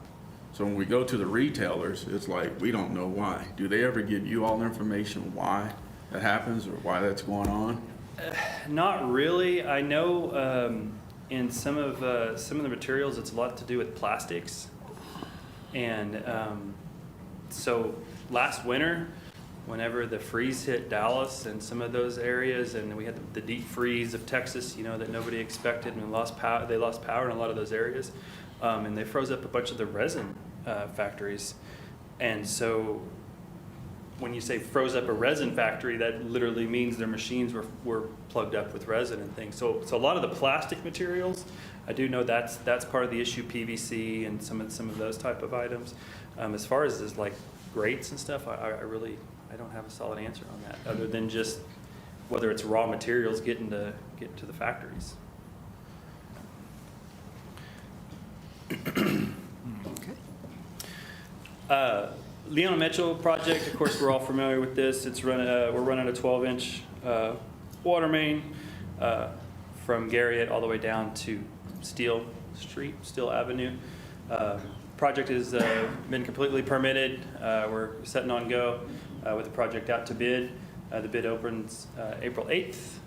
So when we go to the retailers, it's like, we don't know why. Do they ever give you all the information why that happens or why that's going on? Not really. I know in some of the materials, it's a lot to do with plastics. And so last winter, whenever the freeze hit Dallas and some of those areas, and we had the deep freeze of Texas, that nobody expected, and they lost power in a lot of those areas, and they froze up a bunch of the resin factories. And so when you say froze up a resin factory, that literally means their machines were plugged up with resin and things. So a lot of the plastic materials, I do know that's part of the issue, PVC and some of those type of items. As far as like grates and stuff, I don't have a solid answer on that, other than just whether it's raw materials getting to the factories. Leona Mitchell project, of course, we're all familiar with this. It's we're running a 12-inch water main from Garriott all the way down to Steel Avenue. Project has been completely permitted. We're setting on go with the project out to bid. The bid opens April 8th.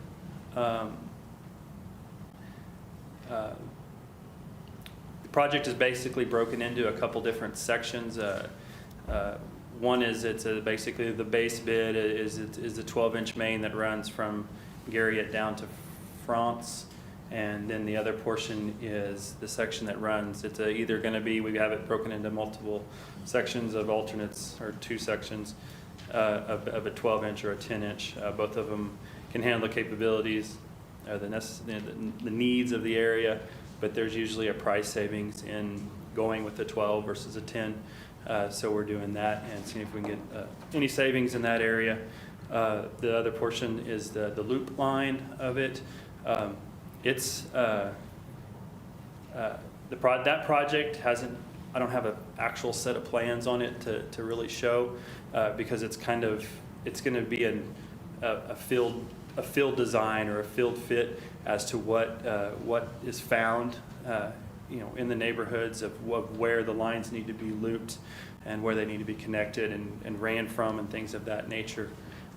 The project is basically broken into a couple different sections. One is basically the base bid is a 12-inch main that runs from Garriott down to France. And then the other portion is the section that runs. It's either going to be, we have it broken into multiple sections of alternates, or two sections of a 12-inch or a 10-inch. Both of them can handle the capabilities, the needs of the area, but there's usually a price savings in going with the 12 versus a 10. So we're doing that and seeing if we can get any savings in that area. The other portion is the loop line of it. That project hasn't, I don't have an actual set of plans on it to really show, because it's going to be a field design or a field fit as to what is found, in the neighborhoods of where the lines need to be looped and where they need to be connected and ran from and things of that nature.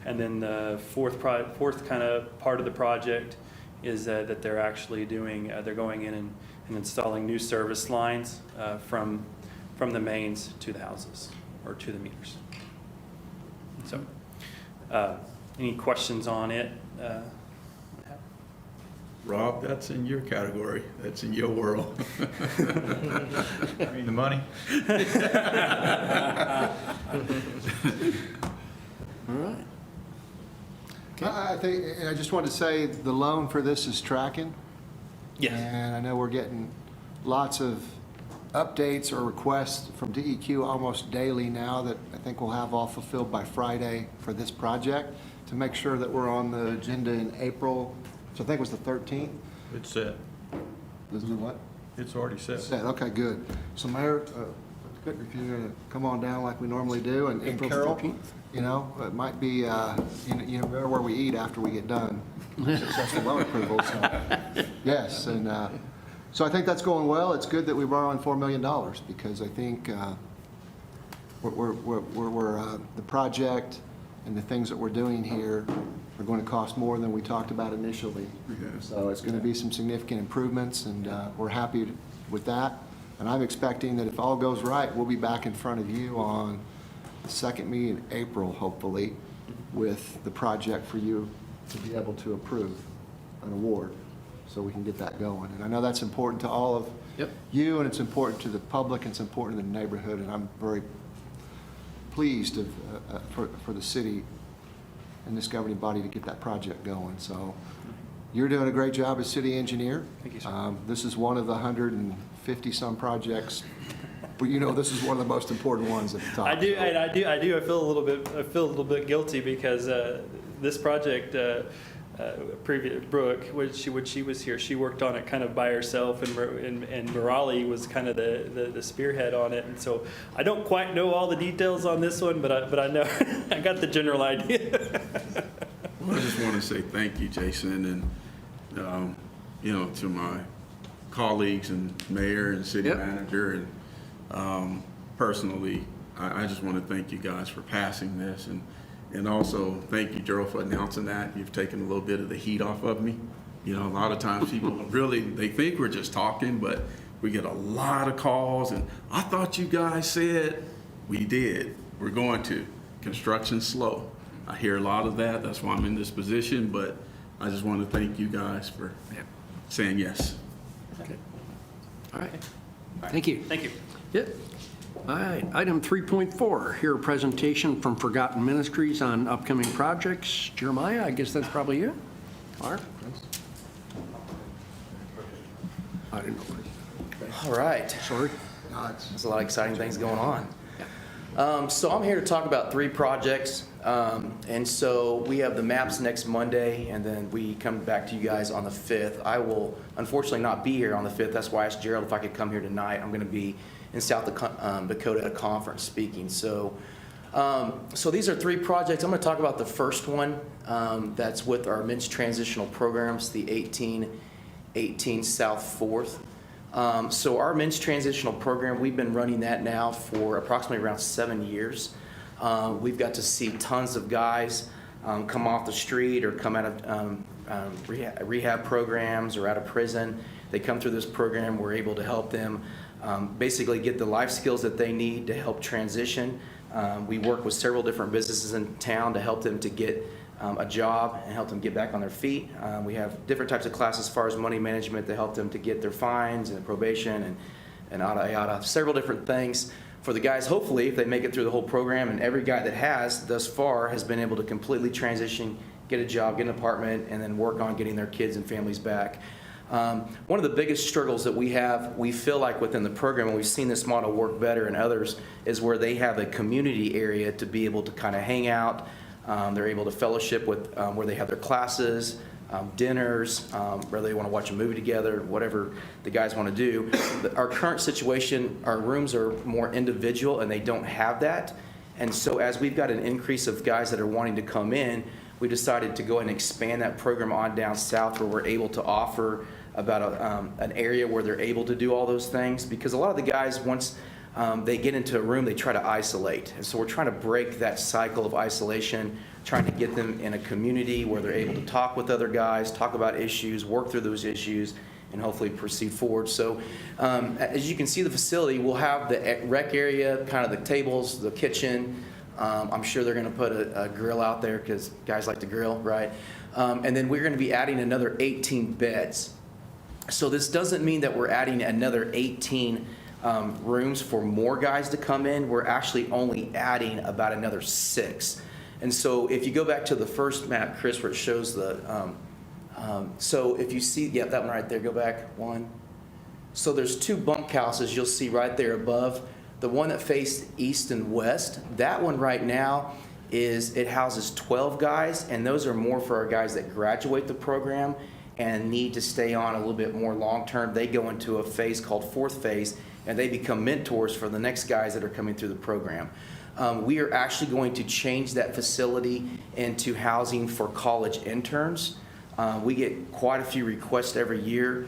And then the fourth kind of part of the project is that they're actually doing, they're going in and installing new service lines from the mains to the houses or to the meters. So, any questions on it? Rob, that's in your category. That's in your world. I mean, the money? All right. I think, and I just wanted to say, the loan for this is tracking. Yes. And I know we're getting lots of updates or requests from DEQ almost daily now that I think we'll have all fulfilled by Friday for this project, to make sure that we're on the agenda in April, so I think it was the 13th. It's set. This is what? It's already set. Set, okay, good. So Mayor, if you're going to come on down like we normally do, and April Carol, 13th? it might be, where we eat after we get done. Successful loan approval, so, yes, and so I think that's going well. It's good that we brought on $4 million, because I think the project and the things that we're doing here are going to cost more than we talked about initially. So it's going to be some significant improvements, and we're happy with that. And I'm expecting that if all goes right, we'll be back in front of you on the second meeting in April, hopefully, with the project for you to be able to approve an award, so we can get that going. And I know that's important to all of you, and it's important to the public, and it's important to the neighborhood, and I'm very pleased for the city and this governing body to get that project going. So you're doing a great job as city engineer. Thank you, sir. This is one of the 150-some projects, but this is one of the most important ones at the top. I do. I feel a little bit guilty, because this project, Brooke, when she was here, she worked on it kind of by herself, and Morali was kind of the spearhead on it. And so I don't quite know all the details on this one, but I know I got the general idea. Well, I just want to say thank you, Jason, and to my colleagues and mayor and city manager, and personally, I just want to thank you guys for passing this, and also thank you, Gerald, for announcing that. You've taken a little bit of the heat off of me. A lot of times people they think we're just talking, but we get a lot of calls, and I thought you guys said. We did. We're going to. Construction's slow. I hear a lot of that. That's why I'm in this position, but I just want to thank you guys for saying yes. Okay. All right. Thank you. Thank you. Yep. All right, item 3.4, hear a presentation from Forgotten Ministries on upcoming projects. Jeremiah, I guess that's probably you. Mark? I didn't know. All right. Sorry. There's a lot of exciting things going on. So I'm here to talk about 3 projects. And so we have the maps next Monday, and then we come back to you guys on the 5th. I will unfortunately not be here on the 5th. That's why I asked Gerald if I could come here tonight. I'm going to be in South Dakota at a conference speaking. So these are 3 projects. I'm going to talk about the first one that's with our men's transitional programs, the 1818 South 4th. So our men's transitional program, we've been running that now for approximately around 7 years. We've got to see tons of guys come off the street or come out of rehab programs or out of prison They come through this program, we're able to help them basically get the life skills that they need to help transition. We work with several different businesses in town to help them to get a job and help them get back on their feet. We have different types of classes as far as money management to help them to get their fines and probation and yada yada, several different things for the guys. Hopefully, if they make it through the whole program, and every guy that has thus far has been able to completely transition, get a job, get an apartment, and then work on getting their kids and families back. One of the biggest struggles that we have, we feel like within the program, and we've seen this model work better in others, is where they have a community area to be able to kind of hang out. They're able to fellowship with where they have their classes, dinners, whether they want to watch a movie together, whatever the guys want to do. Our current situation, our rooms are more individual and they don't have that. And so as we've got an increase of guys that are wanting to come in, we decided to go ahead and expand that program on down south where we're able to offer about an area where they're able to do all those things. Because a lot of the guys, once they get into a room, they try to isolate. And so we're trying to break that cycle of isolation, trying to get them in a community where they're able to talk with other guys, talk about issues, work through those issues, and hopefully proceed forward. So as you can see the facility, we'll have the rec area, kind of the tables, the kitchen. I'm sure they're going to put a grill out there because guys like to grill, right? And then we're going to be adding another 18 beds. So this doesn't mean that we're adding another 18 rooms for more guys to come in. We're actually only adding about another 6. And so if you go back to the first map, Chris, where it shows the, so if you see, yeah, that one right there, go back one. So there's 2 bunkhouses you'll see right there above. The one that faced east and west, that one right now it houses 12 guys, and those are more for our guys that graduate the program and need to stay on a little bit more long-term. They go into a phase called 4th phase, and they become mentors for the next guys that are coming through the program. We are actually going to change that facility into housing for college interns. We get quite a few requests every year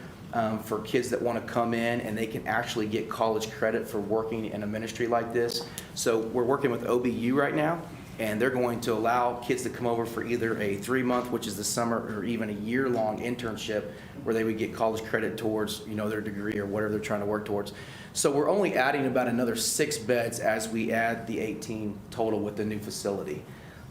for kids that want to come in and they can actually get college credit for working in a ministry like this. So we're working with OBU right now, and they're going to allow kids to come over for either a 3-month, which is the summer, or even a year-long internship where they would get college credit towards, you know, their degree or whatever they're trying to work towards. So we're only adding about another 6 beds as we add the 18 total with the new facility.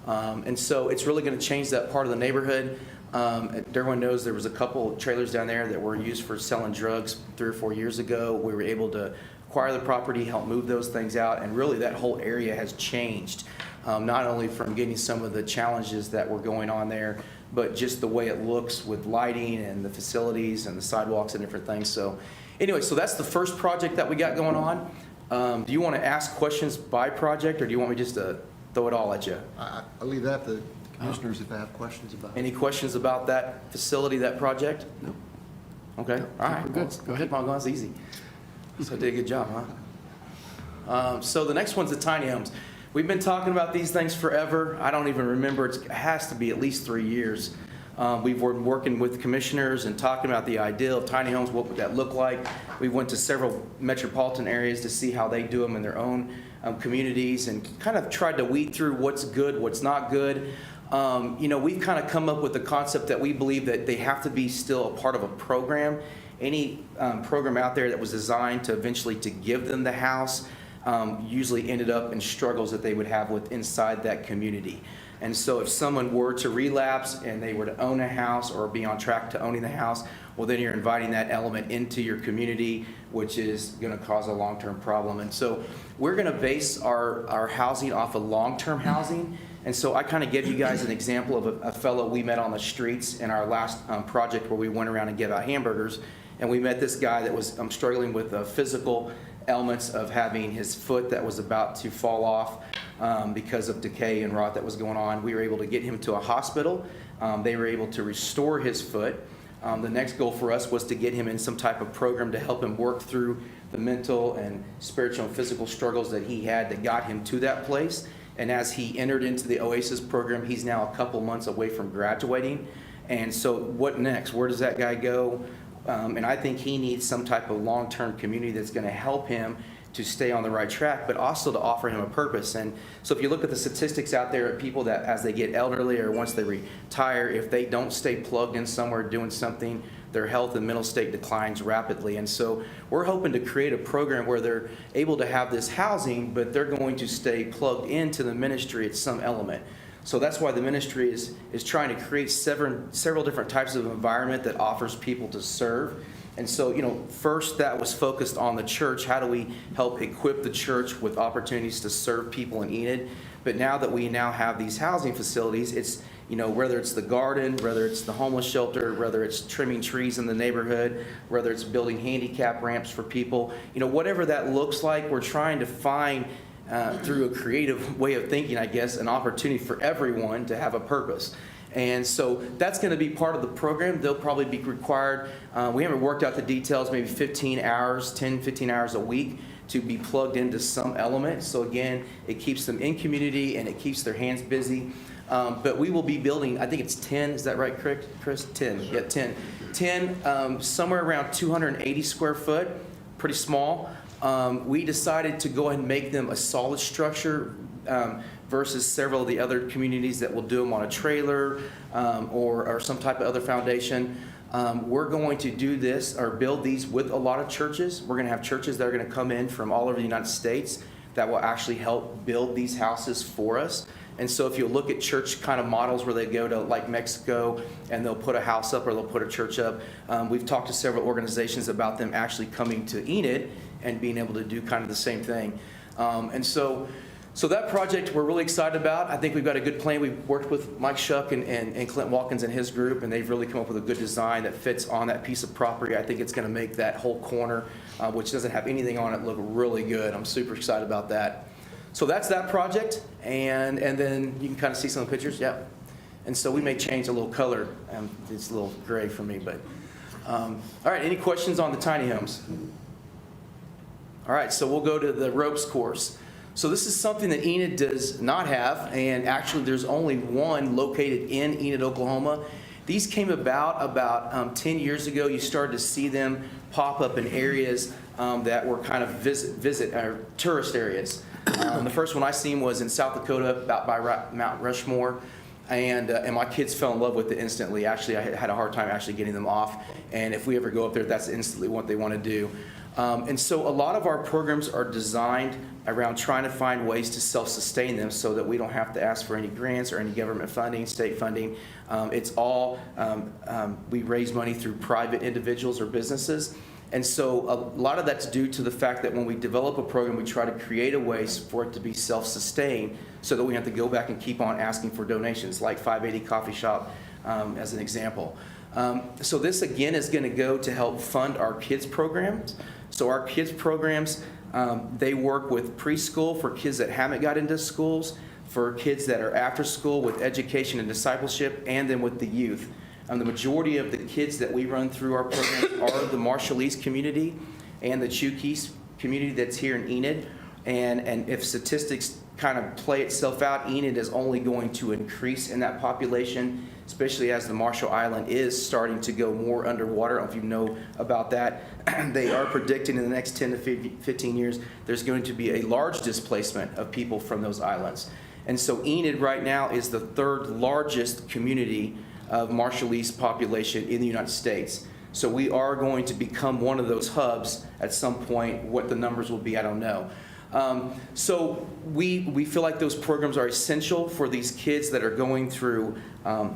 And so it's really going to change that part of the neighborhood. Everyone knows there was a couple trailers down there that were used for selling drugs 3 or 4 years ago. We were able to acquire the property, help move those things out, and really that whole area has changed. Not only from getting some of the challenges that were going on there, but just the way it looks with lighting and the facilities and the sidewalks and different things. So anyway, so that's the first project that we got going on. Do you want to ask questions by project, or do you want me just to throw it all at you? I'll leave that to the commissioners if they have questions about it. Any questions about that facility, that project? No. Okay, all right. we're good. Well, Go ahead. Keep on going, it's easy. So I did a good job, huh? So the next one's the tiny homes. We've been talking about these things forever. I don't even remember, it has to be at least 3 years. We've been working with commissioners and talking about the idea of tiny homes, what would that look like. We went to several metropolitan areas to see how they do them in their own communities and kind of tried to weed through what's good, what's not good. You know, we've kind of come up with the concept that we believe that they have to be still a part of a program. Any program out there that was designed to eventually to give them the house usually ended up in struggles that they would have with inside that community. And so if someone were to relapse and they were to own a house or be on track to owning the house, well, then you're inviting that element into your community, which is going to cause a long-term problem. And so we're going to base our housing off of long-term housing. And so I kind of give you guys an example of a fellow we met on the streets in our last project where we went around and gave out hamburgers. And we met this guy that was struggling with the physical elements of having his foot that was about to fall off because of decay and rot that was going on. We were able to get him to a hospital. They were able to restore his foot. The next goal for us was to get him in some type of program to help him work through the mental and spiritual and physical struggles that he had that got him to that place. And as he entered into the OASIS program, he's now a couple months away from graduating. And so what next? Where does that guy go? And I think he needs some type of long-term community that's going to help him to stay on the right track, but also to offer him a purpose. And so if you look at the statistics out there, people that as they get elderly or once they retire, if they don't stay plugged in somewhere doing something, their health and mental state declines rapidly. And so we're hoping to create a program where they're able to have this housing, but they're going to stay plugged into the ministry at some element. So that's why the ministry is trying to create several different types of environment that offers people to serve. And so, first that was focused on the church. How do we help equip the church with opportunities to serve people in Enid? But now that we now have these housing facilities, it's, whether it's the garden, whether it's the homeless shelter, whether it's trimming trees in the neighborhood, whether it's building handicap ramps for people, whatever that looks like, we're trying to find through a creative way of thinking, I guess, an opportunity for everyone to have a purpose. And so that's going to be part of the program. They'll probably be required, we haven't worked out the details, maybe 15 hours a week to be plugged into some element. So again, it keeps them in community and it keeps their hands busy. But we will be building, I think it's 10, is that right, Chris? 10, yeah, 10. 10, somewhere around 280 square foot, pretty small. We decided to go ahead and make them a solid structure versus several of the other communities that will do them on a trailer or some type of other foundation. We're going to do this or build these with a lot of churches. We're going to have churches that are going to come in from all over the United States that will actually help build these houses for us. And so if you look at church kind of models where they go to like Mexico and they'll put a house up or they'll put a church up, we've talked to several organizations about them actually coming to Enid and being able to do kind of the same thing. And so that project we're really excited about. I think we've got a good plan. We've worked with Mike Shuck and Clint Watkins and his group, and they've really come up with a good design that fits on that piece of property. I think it's going to make that whole corner, which doesn't have anything on it, look really good. I'm super excited about that. So that's that project, and then you can kind of see some of the pictures. Yep. And so we may change a little color. It's a little gray for me, but all right. Any questions on the tiny homes? All right. So we'll go to the ropes course. So this is something that Enid does not have, and actually there's only one located in Enid, Oklahoma. These came about 10 years ago. You started to see them pop up in areas that were kind of tourist areas. The first one I seen was in South Dakota, about by Mount Rushmore, and my kids fell in love with it instantly. Actually, I had a hard time actually getting them off, and if we ever go up there, that's instantly what they want to do. And so a lot of our programs are designed around trying to find ways to self-sustain them so that we don't have to ask for any grants or any government funding, state funding. It's all, we raise money through private individuals or businesses. And so a lot of that's due to the fact that when we develop a program, we try to create a way for it to be self-sustained so that we have to go back and keep on asking for donations, like 580 Coffee Shop as an example. So this, again, is going to go to help fund our kids programs. So our kids programs, they work with preschool for kids that haven't got into schools, for kids that are after school with education and discipleship, and then with the youth. The majority of the kids that we run through our programs are the Marshallese community and the Chukis community that's here in Enid. And if statistics kind of play itself out, Enid is only going to increase in that population, especially as the Marshall Island is starting to go more underwater. I don't know if you know about that. They are predicting in the next 10 to 15 years, there's going to be a large displacement of people from those islands. And so Enid right now is the third largest community of Marshallese population in the United States. So we are going to become one of those hubs at some point. What the numbers will be, I don't know. So we feel like those programs are essential for these kids that are going through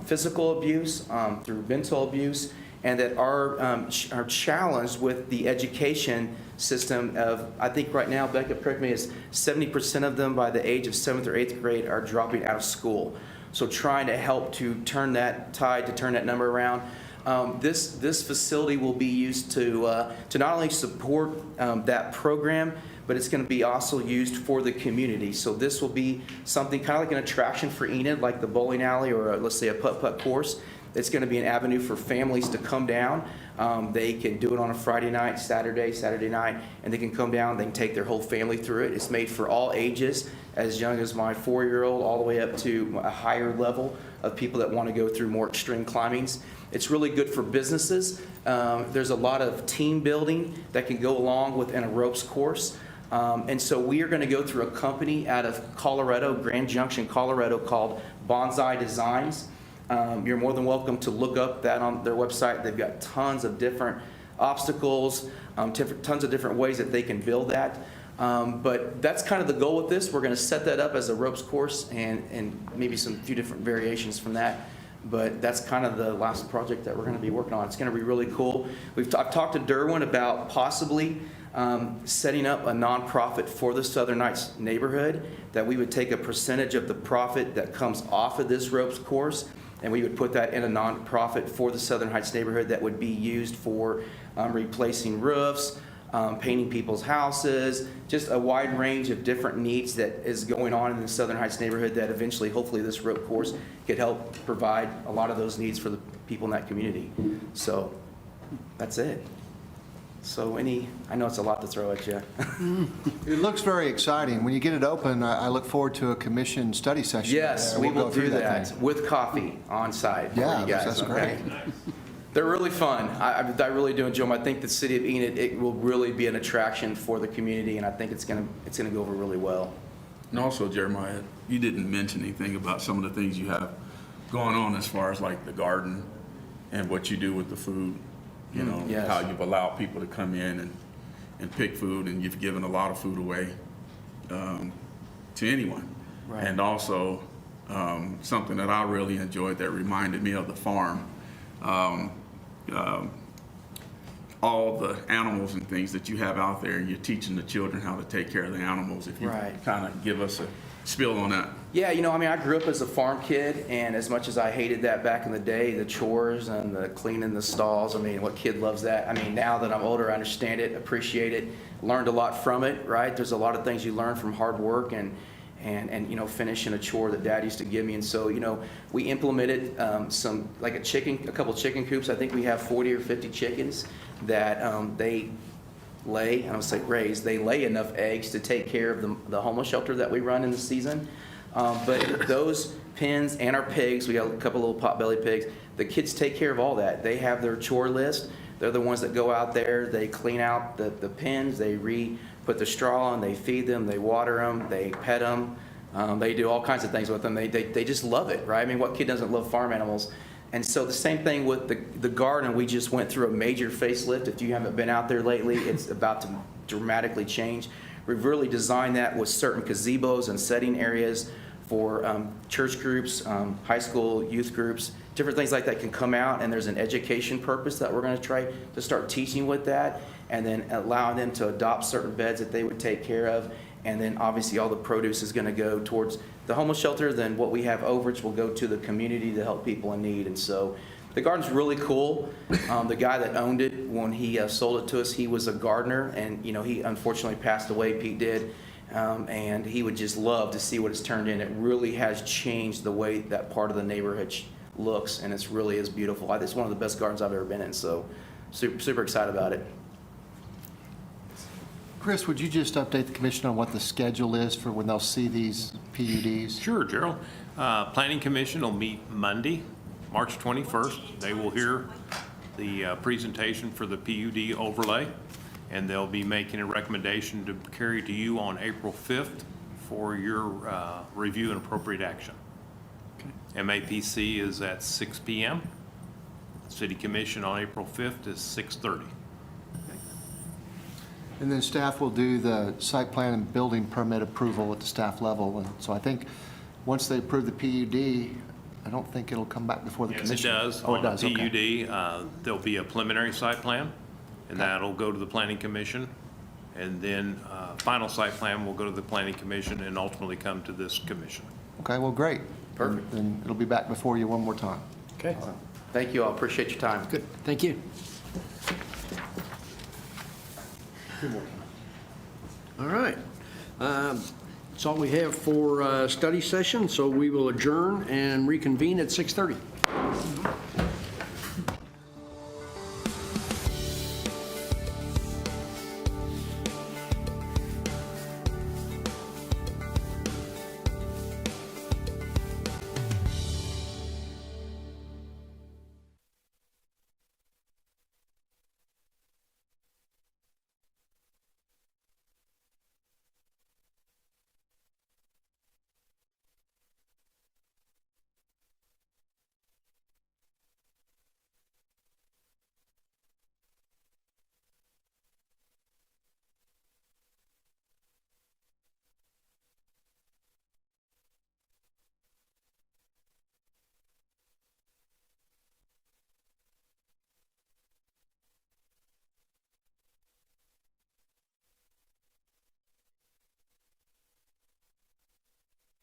physical abuse, through mental abuse, and that are challenged with the education system of, I think right now, Becca, correct me, is 70% of them by the age of 7th or 8th grade are dropping out of school. So trying to help to turn that tide, to turn that number around. This facility will be used to not only support that program, but it's going to be also used for the community. So this will be something kind of like an attraction for Enid, like the bowling alley or let's say a putt-putt course. It's going to be an avenue for families to come down. They can do it on a Friday night, Saturday night, and they can come down. They can take their whole family through it. It's made for all ages, as young as my 4-year-old, all the way up to a higher level of people that want to go through more extreme climbings. It's really good for businesses. There's a lot of team building that can go along with in a ropes course. And so we are going to go through a company out of Colorado, Grand Junction, Colorado, called Bonsai Designs. You're more than welcome to look up that on their website. They've got tons of different obstacles, tons of different ways that they can build that. But that's kind of the goal with this. We're going to set that up as a ropes course and maybe some few different variations from that. But that's kind of the last project that we're going to be working on. It's going to be really cool. I've talked to Derwin about possibly setting up a nonprofit for the Southern Heights neighborhood, that we would take a percentage of the profit that comes off of this ropes course, and we would put that in a nonprofit for the Southern Heights neighborhood that would be used for replacing roofs, painting people's houses, just a wide range of different needs that is going on in the Southern Heights neighborhood that eventually, hopefully, this rope course could help provide a lot of those needs for the people in that community. So that's it. So I know it's a lot to throw at you. It looks very exciting. When you get it open, I look forward to a commission study session. Yes, there. we We'll will go through do that thing. with coffee on site for Yeah, you guys. that's okay? great. They're really fun. I really do enjoy them. I think the city of Enid, it will really be an attraction for the community, and I think it's gonna go over really well. And also, Jeremiah, you didn't mention anything about some of the things you have going on as far as like the garden and what you do with the food. You know, yes. how you've allowed people to come in and pick food, and you've given a lot of food away to anyone. Right. And also, something that I really enjoyed that reminded me of the farm. All the animals and things that you have out there, and you're teaching the children how to take care of the animals. If you Right. kind of give us a spill on that. Yeah, I grew up as a farm kid, and as much as I hated that back in the day, the chores and the cleaning the stalls, what kid loves that? Now that I'm older, I understand it, appreciate it, learned a lot from it, right? There's a lot of things you learn from hard work and finishing a chore that Dad used to give me. And so, we implemented a couple chicken coops. I think we have 40 or 50 chickens that they lay, I don't say raise, they lay enough eggs to take care of the homeless shelter that we run in the season. But those pens and our pigs, we got a couple little potbelly pigs, the kids take care of all that. They have their chore list. They're the ones that go out there, they clean out the pens, they put the straw on, they feed them, they water them, they pet them. They do all kinds of things with them. They just love it, right? What kid doesn't love farm animals? And so the same thing with the garden. We just went through a major facelift. If you haven't been out there lately, it's about to dramatically change. We've really designed that with certain gazebos and setting areas for church groups, high school youth groups, different things like that can come out, and there's an education purpose that we're going to try to start teaching with that, and then allowing them to adopt certain beds that they would take care of. And then obviously all the produce is going to go towards the homeless shelter. Then what we have overage will go to the community to help people in need. And so the garden's really cool. The guy that owned it, when he sold it to us, he was a gardener, and he unfortunately passed away, Pete did. And he would just love to see what it's turned in. It really has changed the way that part of the neighborhood looks, and it really is beautiful. It's one of the best gardens I've ever been in, so super excited about it. Chris, would you just update the commission on what the schedule is for when they'll see these PUDs? Sure, Gerald. Planning Commission will meet Monday, March 21st. They will hear the presentation for the PUD overlay, and they'll be making a recommendation to carry to you on April 5th for your review and appropriate action. MAPC is at 6 p.m. City Commission on April 5th is 6:30. And then staff will do the site plan and building permit approval at the staff level. And so I think once they approve the PUD, I don't think it'll come back before the Yes, commission. it does. Oh, it does, On okay. the PUD, there'll be a preliminary site plan, and that'll go to the Planning Commission. And then final site plan will go to the Planning Commission and ultimately come to this commission. Okay, well, great. Perfect. Then it'll be back before you one more time. Okay, Thank you all. Appreciate your time. good, thank you. All right. That's all we have for study session, so we will adjourn and reconvene at 6:30.